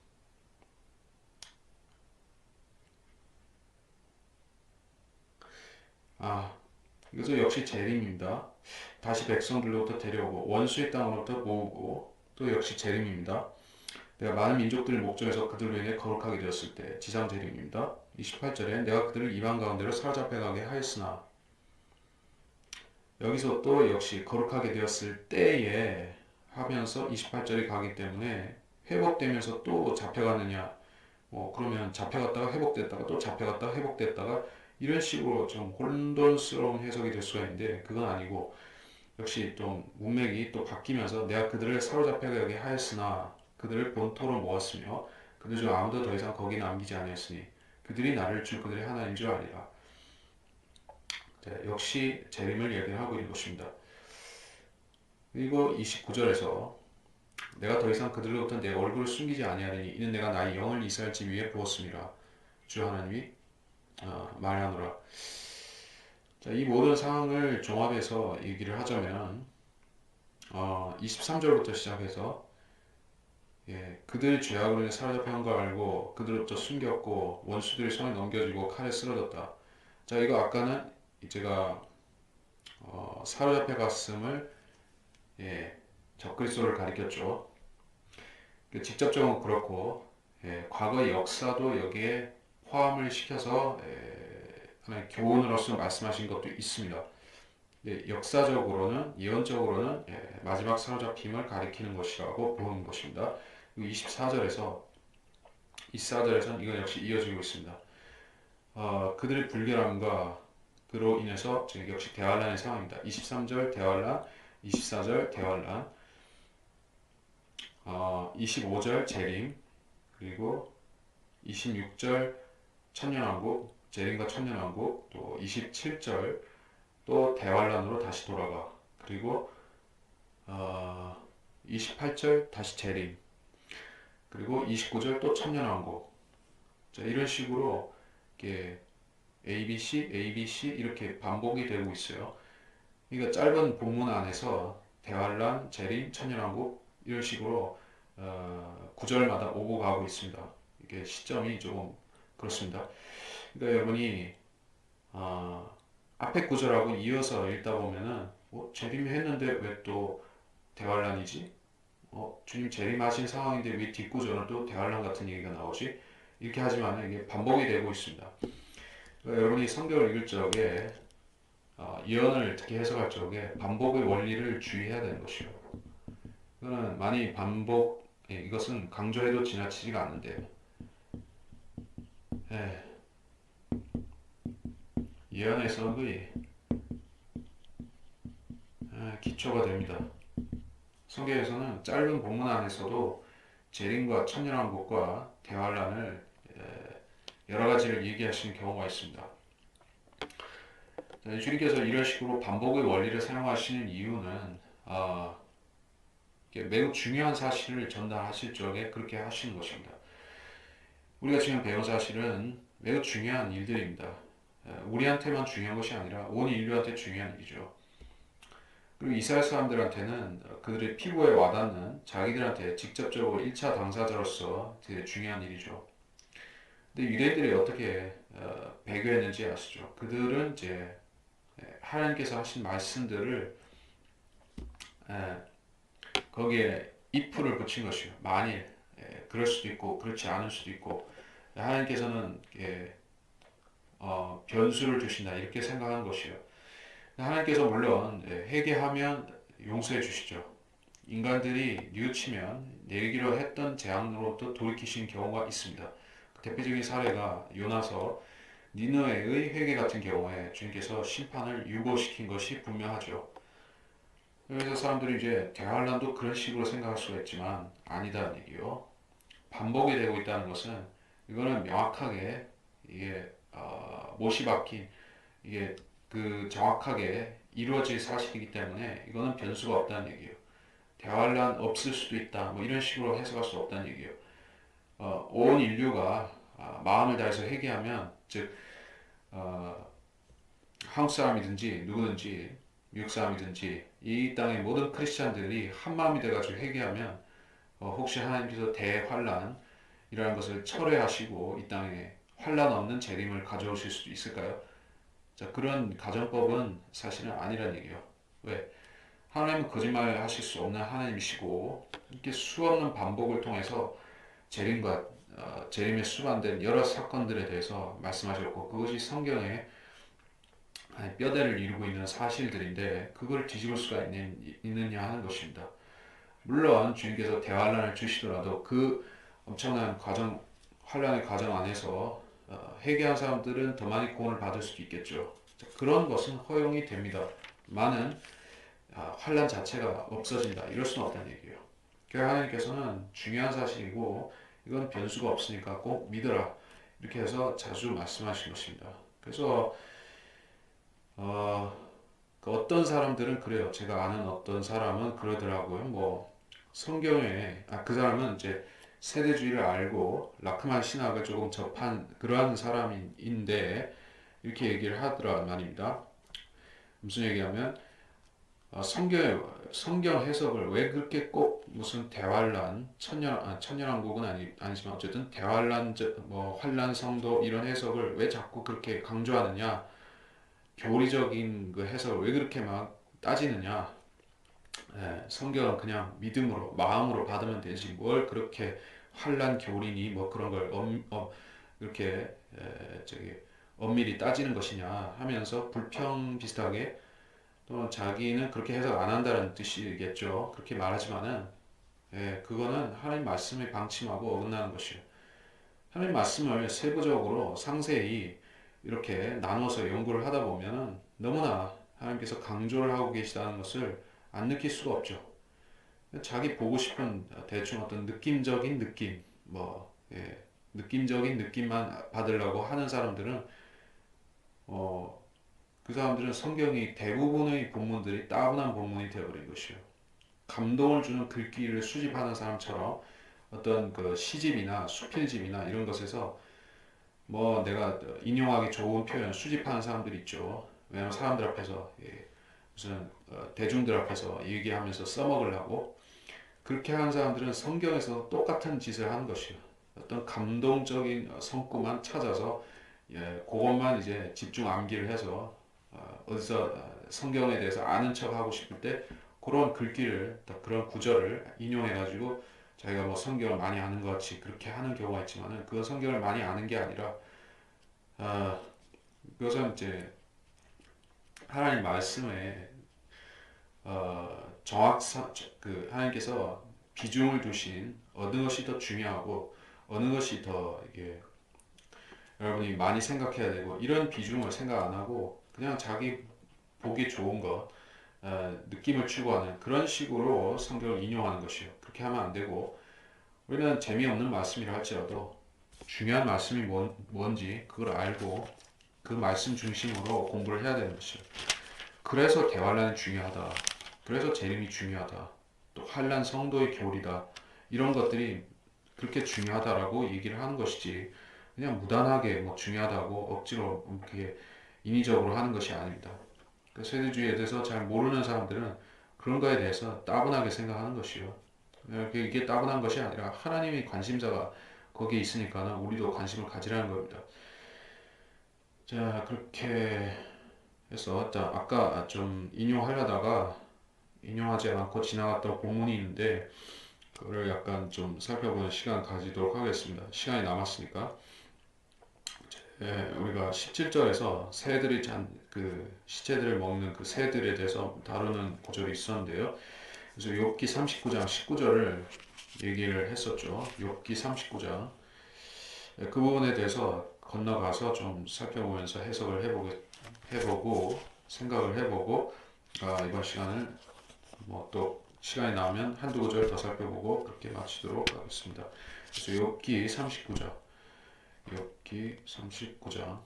아, 이것도 역시 재림입니다. 다시 백성들로부터 데려오고 원수의 땅으로부터 모으고, 또 역시 재림입니다. 내가 많은 민족들을 목전에서 그들로 인해 거룩하게 되었을 때, 지상 재림입니다. 28절에 내가 그들을 이방 가운데로 사로잡혀 가게 하였으나, 여기서 또 역시 거룩하게 되었을 때에 하면서 28절이 가기 때문에, 회복되면서 또 잡혀가느냐, 그러면 잡혀갔다가 회복됐다가 또 잡혀갔다가 회복됐다가 이런 식으로 좀 혼돈스러운 해석이 될 수가 있는데, 그건 아니고 역시 좀 문맥이 또 바뀌면서 내가 그들을 사로잡혀가게 하였으나 그들을 본토로 모았으며 그들 중 아무도 더 이상 거기 남기지 아니하였으니 그들이 나를 줄 그들의 하나님인 줄 아리라. 역시 재림을 얘기하고 있는 것입니다. 그리고 29절에서 내가 더 이상 그들로부터 내 얼굴을 숨기지 아니하리니 이는 내가 나의 영을 이스라엘 집 위에 부었음이라 주 하나님이 말하노라. 자, 이 모든 상황을 종합해서 얘기를 하자면, 23절부터 시작해서, 그들의 죄악으로 인해 사로잡힌 걸 알고 그들로부터 숨겼고 원수들의 손에 넘겨지고 칼에 쓰러졌다. 자, 이거 아까는 제가 사로잡혀 갔음을, 적그리스도를 가리켰죠. 직접적으로 그렇고, 과거의 역사도 여기에 포함을 시켜서 하나의 교훈으로서 말씀하신 것도 있습니다. 역사적으로는, 예언적으로는 마지막 사로잡힘을 가리키는 것이라고 보는 것입니다. 24절에서는 이건 역시 이어지고 있습니다. 그들의 불결함과 그로 인해서 역시 대환란의 상황입니다. 23절 대환란, 24절 대환란, 25절 재림, 그리고 26절 천년왕국, 재림과 천년왕국, 또 27절 또 대환란으로 다시 돌아가, 그리고 28절 다시 재림, 그리고 29절 또 천년왕국. 자, 이런 식으로 이게 ABC, ABC 이렇게 반복이 되고 있어요. 그러니까 짧은 본문 안에서 대환란, 재림, 천연왕국 이런 식으로 구절마다 오고 가고 있습니다. 이게 시점이 조금 그렇습니다. 그러니까 여러분이 어, 앞에 구절하고 이어서 읽다 보면은 재림이 했는데 왜 또 대환란이지? 주님 재림하신 상황인데 왜 뒷구절은 또 대환란 같은 얘기가 나오지? 이렇게 하지만 이게 반복이 되고 있습니다. 그러니까 여러분이 성경을 읽을 적에 예언을 특히 해석할 적에 반복의 원리를 주의해야 되는 것이요. 이거는 많이 이것은 강조해도 지나치지가 않는데, 예, 예언 해석의 기초가 됩니다. 성경에서는 짧은 본문 안에서도 재림과 천년왕국과 대환란을 여러 가지를 얘기하시는 경우가 있습니다. 주님께서 이런 식으로 반복의 원리를 사용하시는 이유는 매우 중요한 사실을 전달하실 적에 그렇게 하시는 것입니다. 우리가 지금 배운 사실은 매우 중요한 일들입니다. 우리한테만 중요한 것이 아니라 온 인류한테 중요한 일이죠. 그리고 이스라엘 사람들한테는 그들의 피부에 와닿는 자기들한테 직접적으로 1차 당사자로서 되게 중요한 일이죠. 근데 유대인들이 어떻게 배교했는지 아시죠? 그들은 이제 하나님께서 하신 말씀들을 거기에 if를 붙인 것이요. 만일 그럴 수도 있고 그렇지 않을 수도 있고 하나님께서는 변수를 주신다 이렇게 생각하는 것이요. 하나님께서 물론 회개하면 용서해 주시죠. 인간들이 뉘우치면 내리기로 했던 재앙으로부터 돌이키신 경우가 있습니다. 대표적인 사례가 요나서 니느웨의 회개 같은 경우에 주님께서 심판을 유보시킨 것이 분명하죠. 그래서 사람들이 이제 대환란도 그런 식으로 생각할 수가 있지만 아니다는 얘기요. 반복이 되고 있다는 것은 이거는 명확하게 이게 못이 박힌 이게 그 정확하게 이루어질 사실이기 때문에 이거는 변수가 없다는 얘기예요. 대환란 없을 수도 있다. 뭐 이런 식으로 해석할 수 없다는 얘기예요. 온 인류가 마음을 다해서 회개하면 즉 한국 사람이든지 누구든지 미국 사람이든지 이 땅의 모든 크리스찬들이 한 마음이 돼가지고 회개하면 혹시 하나님께서 대환란이라는 것을 철회하시고 이 땅에 환란 없는 재림을 가져오실 수도 있을까요? 자, 그런 가정법은 사실은 아니란 얘기예요. 왜? 하나님은 거짓말 하실 수 없는 하나님이시고 이렇게 수없는 반복을 통해서 재림과 재림에 수반된 여러 사건들에 대해서 말씀하셨고 그것이 성경에 뼈대를 이루고 있는 사실들인데 그걸 뒤집을 수가 있느냐 하는 것입니다. 물론 주님께서 대환란을 주시더라도 그 엄청난 환란의 과정 안에서 회개한 사람들은 더 많이 구원을 받을 수도 있겠죠. 그런 것은 허용이 됩니다. 많은 환란 자체가 없어진다. 이럴 수는 없다는 얘기예요. 그래서 하나님께서는 중요한 사실이고 이건 변수가 없으니까 꼭 믿어라. 이렇게 해서 자주 말씀하신 것입니다. 그래서 어, 그 어떤 사람들은 그래요. 제가 아는 어떤 사람은 그러더라고요. 뭐 성경에 그 사람은 이제 세대주의를 알고 라크만 신학을 조금 접한 그러한 사람인데 이렇게 얘기를 하더란 말입니다. 무슨 얘기하면 성경 해석을 왜 그렇게 꼭 무슨 대환란 천년왕국은 아니지만 어쨌든 대환란 뭐 환란 성도 이런 해석을 왜 자꾸 그렇게 강조하느냐 교리적인 그 해석을 왜 그렇게 막 따지느냐 성경은 그냥 믿음으로 마음으로 받으면 되지 뭘 그렇게 환란 교리니 뭐 그런 걸 이렇게 저기 엄밀히 따지는 것이냐 하면서 불평 비슷하게 또 자기는 그렇게 해석 안 한다는 뜻이겠죠. 그렇게 말하지만은 그거는 하나님 말씀에 방침하고 어긋나는 것이요. 하나님 말씀을 세부적으로 상세히 이렇게 나눠서 연구를 하다 보면은 너무나 하나님께서 강조를 하고 계시다는 것을 안 느낄 수가 없죠. 자기 보고 싶은 대충 어떤 느낌적인 느낌, 느낌적인 느낌만 받으려고 하는 사람들은 그 사람들은 성경이 대부분의 본문들이 따분한 본문이 되어버린 것이요. 감동을 주는 글귀를 수집하는 사람처럼 어떤 그 시집이나 수필집이나 이런 것에서 뭐 내가 인용하기 좋은 표현 수집하는 사람들 있죠. 왜냐면 사람들 앞에서 무슨 대중들 앞에서 얘기하면서 써먹으려고 그렇게 하는 사람들은 성경에서 똑같은 짓을 하는 것이요. 어떤 감동적인 성구만 찾아서 그것만 이제 집중 암기를 해서 어디서 성경에 대해서 아는 척 하고 싶을 때 그런 글귀를 그런 구절을 인용해 가지고 자기가 뭐 성경을 많이 아는 것 같이 그렇게 하는 경우가 있지만은 그 성경을 많이 아는 게 아니라 아, 그것은 이제 하나님 말씀에 정확사 그 하나님께서 비중을 두신 어느 것이 더 중요하고 어느 것이 더 이게 여러분이 많이 생각해야 되고 이런 비중을 생각 안 하고 그냥 자기 보기 좋은 것 느낌을 추구하는 그런 식으로 성경을 인용하는 것이요. 그렇게 하면 안 되고 우리는 재미없는 말씀이라 할지라도 중요한 말씀이 뭔지 그걸 알고 그 말씀 중심으로 공부를 해야 되는 것이요. 그래서 대환란이 중요하다. 그래서 재림이 중요하다. 또 환란 성도의 교리다. 이런 것들이 그렇게 중요하다라고 얘기를 하는 것이지 그냥 무단하게 뭐 중요하다고 억지로 이렇게 인위적으로 하는 것이 아닙니다. 그 세대주의에 대해서 잘 모르는 사람들은 그런 거에 대해서 따분하게 생각하는 것이요. 이게 따분한 것이 아니라 하나님이 관심사가 거기에 있으니까 우리도 관심을 가지라는 겁니다. 자, 그렇게 해서 아까 좀 인용하려다가 인용하지 않고 지나갔던 본문이 있는데 그거를 약간 좀 살펴보는 시간 가지도록 하겠습니다. 시간이 남았으니까. 우리가 17절에서 새들이 그 시체들을 먹는 그 새들에 대해서 다루는 구절이 있었는데요. 그래서 욥기 39장 19절을 얘기를 했었죠. 욥기 39장. 그 부분에 대해서 건너가서 좀 살펴보면서 해석을 해보고 생각을 해보고 이번 시간을 뭐 또 시간이 나오면 한두 구절 더 살펴보고 그렇게 마치도록 하겠습니다. 그래서 욥기 39장 욥기 39장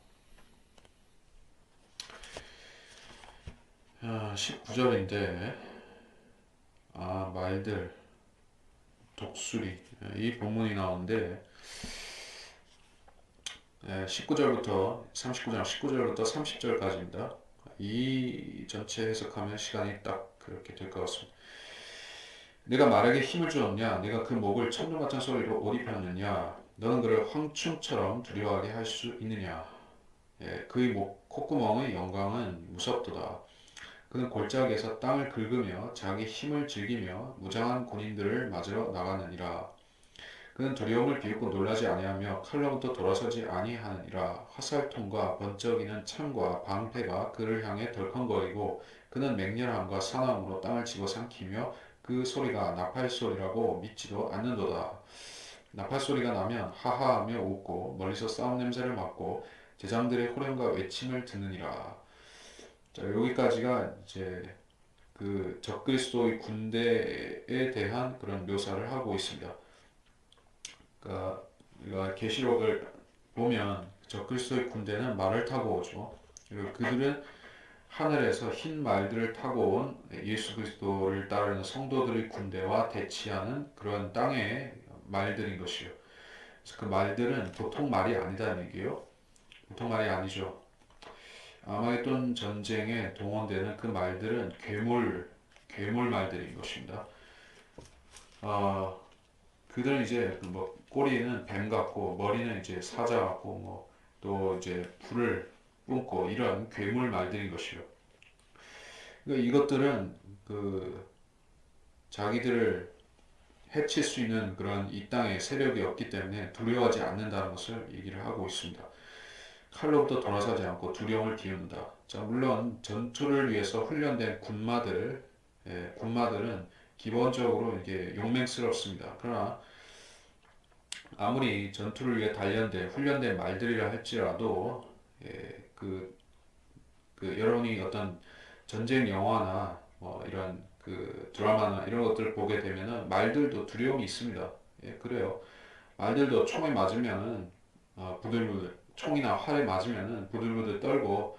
19절인데 말들 독수리 이 본문이 나오는데 19절부터 39장 19절부터 30절까지입니다. 이 전체 해석하면 시간이 딱 그렇게 될 것 같습니다. 내가 말에게 힘을 주었냐? 내가 그 목을 천둥 같은 소리로 어디 폈느냐? 너는 그를 황충처럼 두려워하게 할 수 있느냐? 그의 콧구멍의 영광은 무섭도다. 그는 골짜기에서 땅을 긁으며 자기 힘을 즐기며 무장한 군인들을 맞으러 나가느니라. 그는 두려움을 비웃고 놀라지 아니하며 칼로부터 돌아서지 아니하느니라. 화살통과 번쩍이는 창과 방패가 그를 향해 덜컹거리고 그는 맹렬함과 사나움으로 땅을 집어삼키며 그 소리가 나팔 소리라고 믿지도 않는도다. 나팔 소리가 나면 하하하며 웃고 멀리서 싸움 냄새를 맡고 제장들의 호령과 외침을 듣느니라. 자, 여기까지가 이제 그 적그리스도의 군대에 대한 그런 묘사를 하고 있습니다. 그러니까 우리가 계시록을 보면 적그리스도의 군대는 말을 타고 오죠. 그리고 그들은 하늘에서 흰 말들을 타고 온 예수 그리스도를 따르는 성도들의 군대와 대치하는 그런 땅의 말들인 것이요. 그래서 그 말들은 보통 말이 아니다는 얘기예요. 보통 말이 아니죠. 아마겟돈 전쟁에 동원되는 그 말들은 괴물 말들인 것입니다. 그들은 이제 뭐 꼬리는 뱀 같고 머리는 이제 사자 같고 뭐 또 이제 불을 뿜고 이런 괴물 말들인 것이요. 그러니까 이것들은 그 자기들을 해칠 수 있는 그런 이 땅에 세력이 없기 때문에 두려워하지 않는다는 것을 얘기를 하고 있습니다. 칼로부터 돌아서지 않고 두려움을 띄운다. 자, 물론 전투를 위해서 훈련된 군마들은 기본적으로 이게 용맹스럽습니다. 그러나 아무리 전투를 위해 단련된 훈련된 말들이라 할지라도 여러분이 어떤 전쟁 영화나 뭐 이런 그 드라마나 이런 것들을 보게 되면은 말들도 두려움이 있습니다. 그래요. 말들도 총에 맞으면은 부들부들 총이나 활에 맞으면은 부들부들 떨고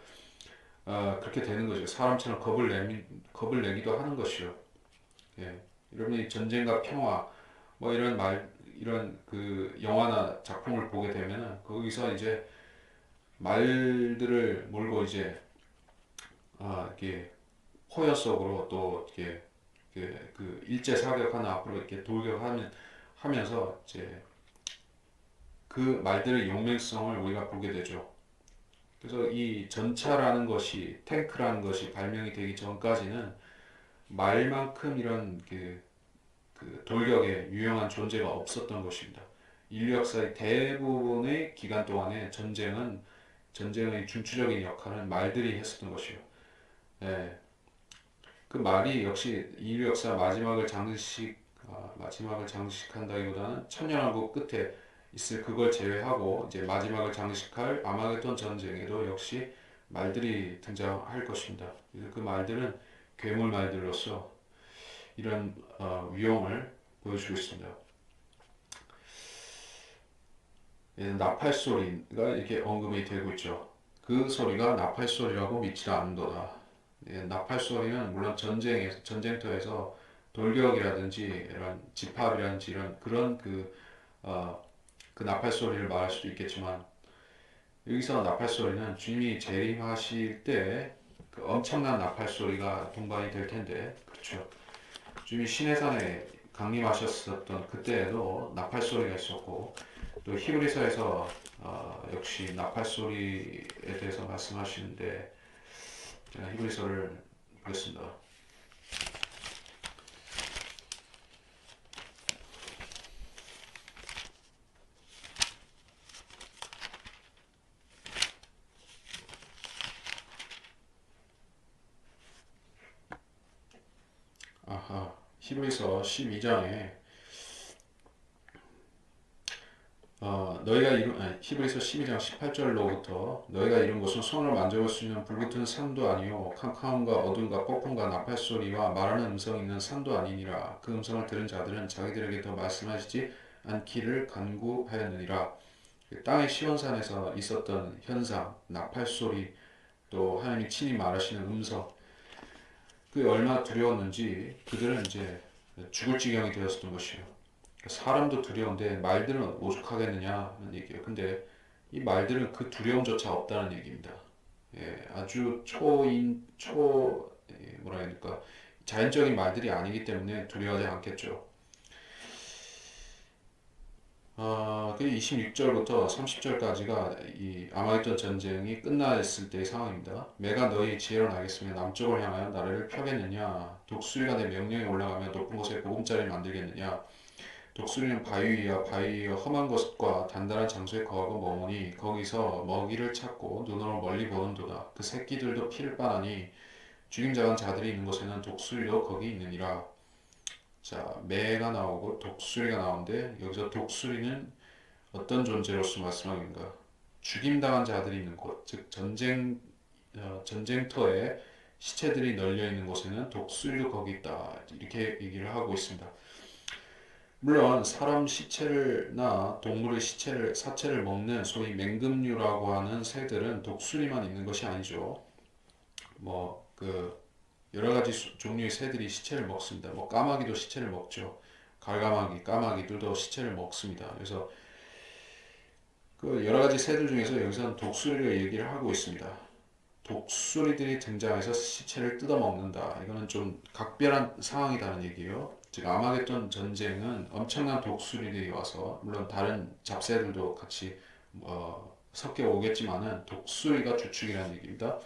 그렇게 되는 거죠. 사람처럼 겁을 내기도 하는 것이요. 예. 여러분이 전쟁과 평화 뭐 이런 말 이런 그 영화나 작품을 보게 되면은 거기서 이제 말들을 몰고 이제 이렇게 호연 속으로 또 이렇게 그 일제 사격하는 앞으로 이렇게 하면서 이제 그 말들의 용맹성을 우리가 보게 되죠. 그래서 이 전차라는 것이 탱크라는 것이 발명이 되기 전까지는 말만큼 이런 그 돌격에 유용한 존재가 없었던 것입니다. 인류 역사의 대부분의 기간 동안에 전쟁의 중추적인 역할은 말들이 했었던 것이요. 예, 그 말이 역시 인류 역사 마지막을 장식한다기보다는 천년왕국 끝에 있을 그걸 제외하고 이제 마지막을 장식할 아마겟돈 전쟁에도 역시 말들이 등장할 것입니다. 그래서 그 말들은 괴물 말들로서 이런 위용을 보여주고 있습니다. 나팔 소리가 이렇게 언급이 되고 있죠. 그 소리가 나팔 소리라고 믿지 않는도다. 나팔 소리는 물론 전쟁터에서 돌격이라든지 이런 집합이라든지 이런 그런 그 나팔 소리를 말할 수도 있겠지만 여기서 나팔 소리는 주님이 재림하실 때 그 엄청난 나팔 소리가 동반이 될 텐데 그렇죠. 주님이 시내산에 강림하셨었던 그때에도 나팔 소리가 있었고 또 히브리서에서 역시 나팔 소리에 대해서 말씀하시는데 제가 히브리서를 보겠습니다. 히브리서 12장에 히브리서 12장 18절로부터 너희가 이룬 것은 손으로 만져볼 수 있는 불붙은 산도 아니요 캄캄함과 어둠과 폭풍과 나팔 소리와 말하는 음성이 있는 산도 아니니라. 그 음성을 들은 자들은 자기들에게 더 말씀하시지 않기를 간구하였느니라. 땅의 시온산에서 있었던 현상, 나팔 소리, 또 하나님이 친히 말하시는 음성, 그게 얼마나 두려웠는지 그들은 이제 죽을 지경이 되었었던 것이에요. 사람도 두려운데 말들은 오죽하겠느냐는 얘기예요. 근데 이 말들은 그 두려움조차 없다는 얘기입니다. 아주 뭐라 해야 될까, 자연적인 말들이 아니기 때문에 두려워하지 않겠죠. 그 26절부터 30절까지가 이 아마겟돈 전쟁이 끝났을 때의 상황입니다. 내가 너희 지혜로 나겠으며 남쪽을 향하여 나라를 펴겠느냐? 독수리가 내 명령에 올라가며 높은 곳에 보금자리를 만들겠느냐? 독수리는 바위 위와 바위 위와 험한 곳과 단단한 장소에 거하고 머무니 거기서 먹이를 찾고 눈으로 멀리 보는도다. 그 새끼들도 피를 빠나니 죽임당한 자들이 있는 곳에는 독수리도 거기 있느니라. 자, 매가 나오고 독수리가 나오는데 여기서 독수리는 어떤 존재로서 말씀하는가? 죽임당한 자들이 있는 곳, 즉 전쟁터에 시체들이 널려 있는 곳에는 독수리도 거기 있다. 이렇게 얘기를 하고 있습니다. 물론 사람 시체를나 동물의 사체를 먹는 소위 맹금류라고 하는 새들은 독수리만 있는 것이 아니죠. 그 여러 가지 종류의 새들이 시체를 먹습니다. 까마귀도 시체를 먹죠. 까마귀들도 시체를 먹습니다. 그래서 그 여러 가지 새들 중에서 여기서는 독수리를 얘기를 하고 있습니다. 독수리들이 등장해서 시체를 뜯어먹는다. 이거는 좀 각별한 상황이라는 얘기예요. 즉 아마겟돈 전쟁은 엄청난 독수리들이 와서 물론 다른 잡새들도 같이 섞여 오겠지만은 독수리가 주축이라는 얘기입니다.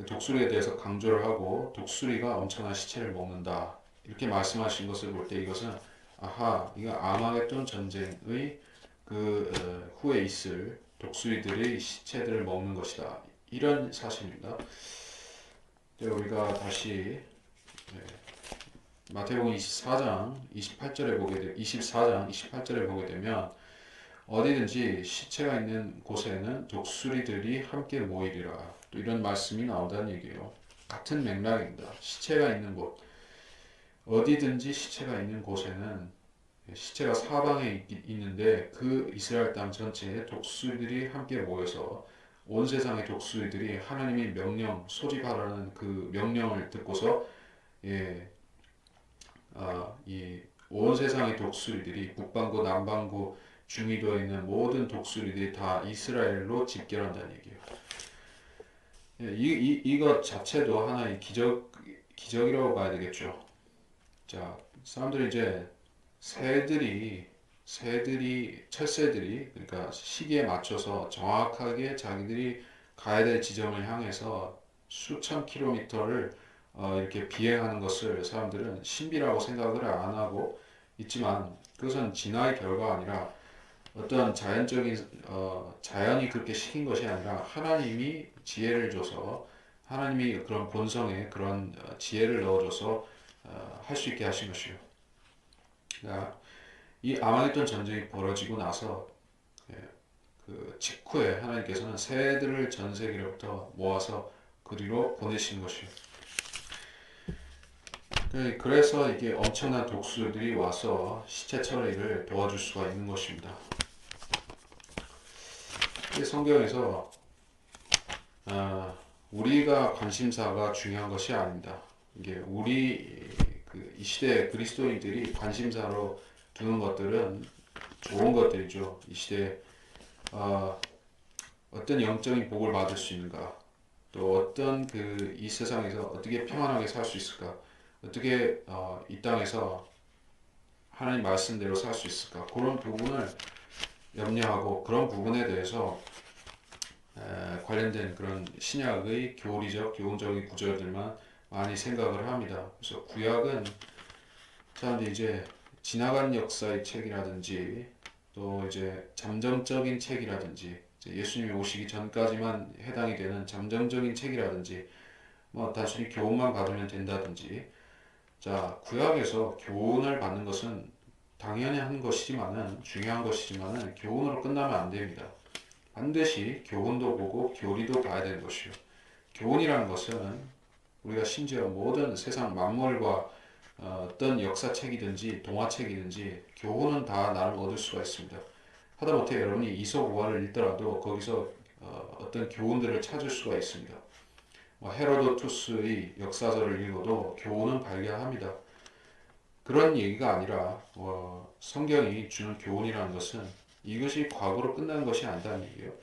독수리에 대해서 강조를 하고 독수리가 엄청난 시체를 먹는다. 이렇게 말씀하신 것을 볼 때 이것은 이거 아마겟돈 전쟁의 후에 있을 독수리들의 시체들을 먹는 것이다. 이런 사실입니다. 우리가 다시 마태복음 24장 28절에 보게 되면 어디든지 시체가 있는 곳에는 독수리들이 함께 모이리라. 또 이런 말씀이 나온다는 얘기예요. 같은 맥락입니다. 시체가 있는 곳, 어디든지 시체가 있는 곳에는 시체가 사방에 있는데 그 이스라엘 땅 전체에 독수리들이 함께 모여서 온 세상의 독수리들이 하나님의 명령, 소집하라는 그 명령을 듣고서 이 온 세상의 독수리들이 북반구, 남반구, 중위도에 있는 모든 독수리들이 다 이스라엘로 집결한다는 얘기예요. 이것 자체도 하나의 기적이라고 봐야 되겠죠. 자, 사람들이 이제 철새들이, 그러니까 시기에 맞춰서 정확하게 자기들이 가야 될 지점을 향해서 수천 킬로미터를 이렇게 비행하는 것을 사람들은 신비라고 생각을 안 하고 있지만 그것은 진화의 결과가 아니라 어떤 자연이 그렇게 시킨 것이 아니라 하나님이 지혜를 줘서 하나님이 그런 본성에 그런 지혜를 넣어줘서 할 수 있게 하신 것이요. 그러니까 이 아마겟돈 전쟁이 벌어지고 나서 예, 그 직후에 하나님께서는 새들을 전 세계로부터 모아서 그리로 보내신 것이요. 그래서 이게 엄청난 독수들이 와서 시체 처리를 도와줄 수가 있는 것입니다. 성경에서 우리가 관심사가 중요한 것이 아닙니다. 이게 이 시대 그리스도인들이 관심사로 두는 것들은 좋은 것들이죠. 이 시대에 어떤 영적인 복을 받을 수 있는가, 또 어떤 이 세상에서 어떻게 평안하게 살 수 있을까, 어떻게 이 땅에서 하나님 말씀대로 살 수 있을까, 그런 부분을 염려하고 그런 부분에 대해서 관련된 그런 신약의 교훈적인 구절들만 많이 생각을 합니다. 그래서 구약은 사람들이 이제 지나간 역사의 책이라든지 또 이제 잠정적인 책이라든지 예수님이 오시기 전까지만 해당이 되는 잠정적인 책이라든지 뭐 단순히 교훈만 받으면 된다든지, 자, 구약에서 교훈을 받는 것은 당연히 한 것이지만은 중요한 것이지만은 교훈으로 끝나면 안 됩니다. 반드시 교훈도 보고 교리도 봐야 되는 것이요. 교훈이라는 것은 우리가 심지어 모든 세상 만물과 어떤 역사책이든지 동화책이든지 교훈은 다 나름 얻을 수가 있습니다. 하다못해 여러분이 이솝우화를 읽더라도 거기서 어떤 교훈들을 찾을 수가 있습니다. 헤로도투스의 역사서를 읽어도 교훈은 발견합니다. 그런 얘기가 아니라 성경이 주는 교훈이라는 것은 이것이 과거로 끝나는 것이 아니다는 얘기예요.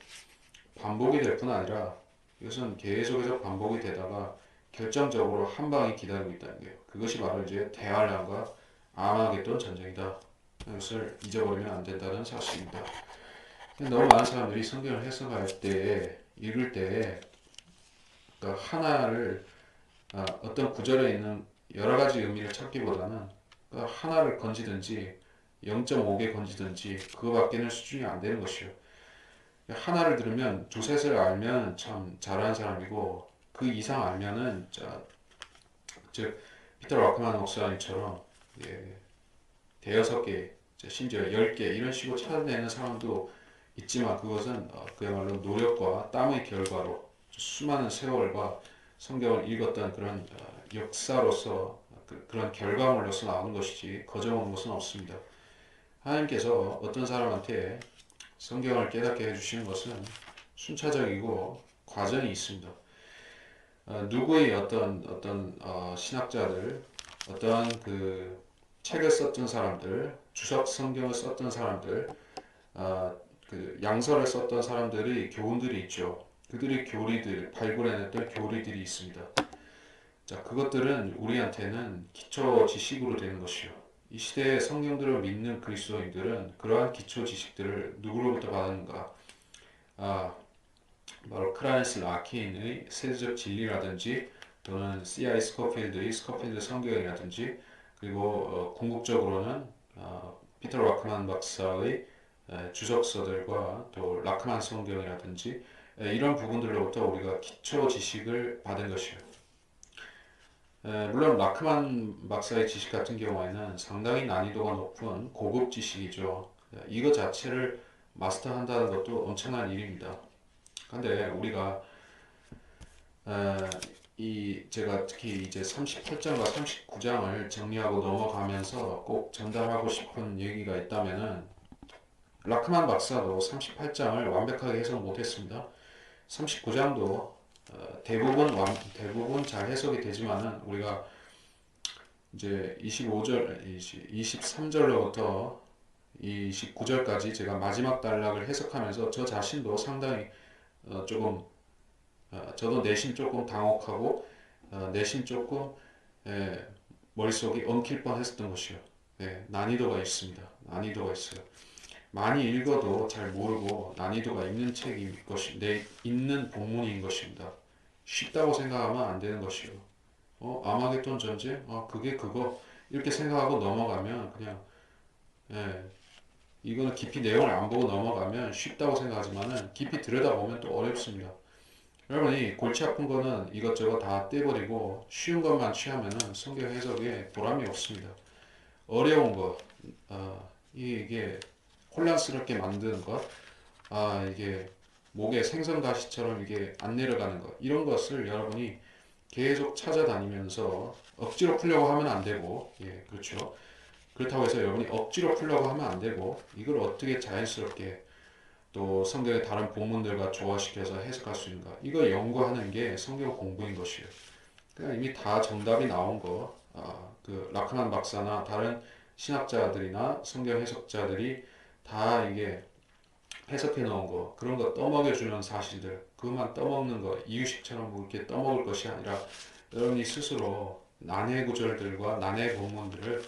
반복이 될 뿐 아니라 이것은 계속해서 반복이 되다가 결정적으로 한 방이 기다리고 있다는 거예요. 그것이 바로 이제 대환란과 아마겟돈 전쟁이다. 이것을 잊어버리면 안 된다는 사실입니다. 너무 많은 사람들이 성경을 해석할 때, 읽을 때 그러니까 하나를 어떤 구절에 있는 여러 가지 의미를 찾기보다는 그러니까 하나를 건지든지 0.5개 건지든지 그거밖에는 수준이 안 되는 것이요. 하나를 들으면 두셋을 알면 참 잘하는 사람이고 그 이상 알면은 즉 피터 라크만 목사님처럼 예, 대여섯 개 심지어 10개 이런 식으로 찾아내는 사람도 있지만 그것은 그야말로 노력과 땀의 결과로 수많은 세월과 성경을 읽었던 그런 역사로서 그런 결과물로서 나오는 것이지 거저먹는 것은 없습니다. 하나님께서 어떤 사람한테 성경을 깨닫게 해주시는 것은 순차적이고 과정이 있습니다. 누구의 어떤 신학자들, 어떤 그 책을 썼던 사람들, 주석 성경을 썼던 사람들, 그 양서를 썼던 사람들의 교훈들이 있죠. 그들의 발굴해냈던 교리들이 있습니다. 자, 그것들은 우리한테는 기초 지식으로 되는 것이요. 이 시대의 성경들을 믿는 그리스도인들은 그러한 기초 지식들을 누구로부터 받았는가? 바로 크라이스 라킨의 세대적 진리라든지 또는 C.I. 스코필드의 스코필드 성경이라든지 그리고 궁극적으로는 피터 라크만 박사의 주석서들과 또 라크만 성경이라든지 이런 부분들로부터 우리가 기초 지식을 받은 것이요. 물론 라크만 박사의 지식 같은 경우에는 상당히 난이도가 높은 고급 지식이죠. 이거 자체를 마스터한다는 것도 엄청난 일입니다. 근데 우리가 제가 특히 이제 38장과 39장을 정리하고 넘어가면서 꼭 전달하고 싶은 얘기가 있다면은 라크만 박사도 38장을 완벽하게 해석 못했습니다. 39장도 대부분 잘 해석이 되지만은 우리가 이제 25절, 23절로부터 29절까지 제가 마지막 단락을 해석하면서 저 자신도 상당히 조금 저도 내심 조금 당혹하고 내심 조금 예, 머릿속이 엉킬 뻔했었던 것이요. 예, 난이도가 있습니다. 난이도가 있어요. 많이 읽어도 잘 모르고 난이도가 있는 책인 것이 있는 본문인 것입니다. 쉽다고 생각하면 안 되는 것이요. 아마겟돈 전쟁? 그게 그거 이렇게 생각하고 넘어가면 그냥 예, 이거는 깊이 내용을 안 보고 넘어가면 쉽다고 생각하지만은 깊이 들여다보면 또 어렵습니다. 여러분이 골치 아픈 거는 이것저것 다 떼버리고 쉬운 것만 취하면은 성경 해석에 보람이 없습니다. 어려운 것, 이게 혼란스럽게 만드는 것, 이게 목에 생선가시처럼 이게 안 내려가는 것, 이런 것을 여러분이 계속 찾아다니면서 억지로 풀려고 하면 안 되고, 예, 그렇죠. 그렇다고 해서 여러분이 억지로 풀려고 하면 안 되고, 이걸 어떻게 자연스럽게 또 성경의 다른 본문들과 조화시켜서 해석할 수 있는가? 이거 연구하는 게 성경 공부인 것이에요. 그냥 이미 다 정답이 나온 거, 그 라크만 박사나 다른 신학자들이나 성경 해석자들이 다 이게 해석해 놓은 거, 그런 거 떠먹여주는 사실들, 그것만 떠먹는 거, 이유식처럼 뭐 이렇게 떠먹을 것이 아니라 여러분이 스스로 난해 구절들과 난해 본문들을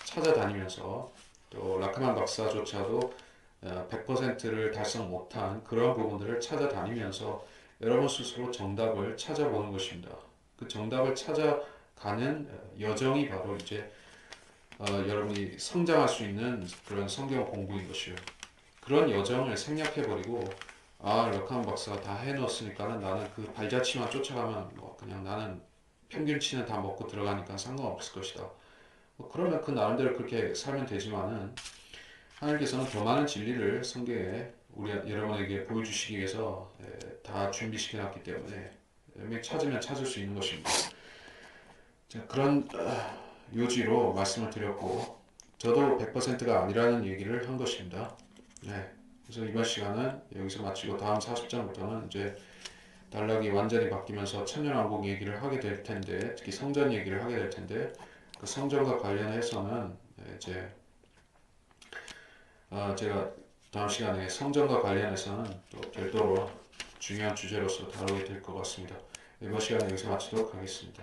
찾아다니면서 또 라크만 박사조차도 100%를 달성 못한 그런 부분들을 찾아다니면서 여러분 스스로 정답을 찾아보는 것입니다. 그 정답을 찾아가는 여정이 바로 이제 여러분이 성장할 수 있는 그런 성경 공부인 것이요. 그런 여정을 생략해버리고 럭한 박사가 다 해놓았으니까는 나는 그 발자취만 쫓아가면 뭐 그냥 나는 평균치는 다 먹고 들어가니까 상관없을 것이다. 뭐 그러면 그 나름대로 그렇게 살면 되지만은 하나님께서는 더 많은 진리를 성경에 우리 여러분에게 보여주시기 위해서 다 준비시켜 놨기 때문에 여러분이 찾으면 찾을 수 있는 것입니다. 자, 그런 요지로 말씀을 드렸고 저도 100%가 아니라는 얘기를 한 것입니다. 네. 그래서 이번 시간은 여기서 마치고 다음 40장부터는 이제 단락이 완전히 바뀌면서 천년왕국 얘기를 하게 될 텐데 특히 성전 얘기를 하게 될 텐데 그 성전과 관련해서는 이제 제가 다음 시간에 성전과 관련해서는 또 별도로 중요한 주제로서 다루게 될 것 같습니다. 이번 시간에 여기서 마치도록 하겠습니다.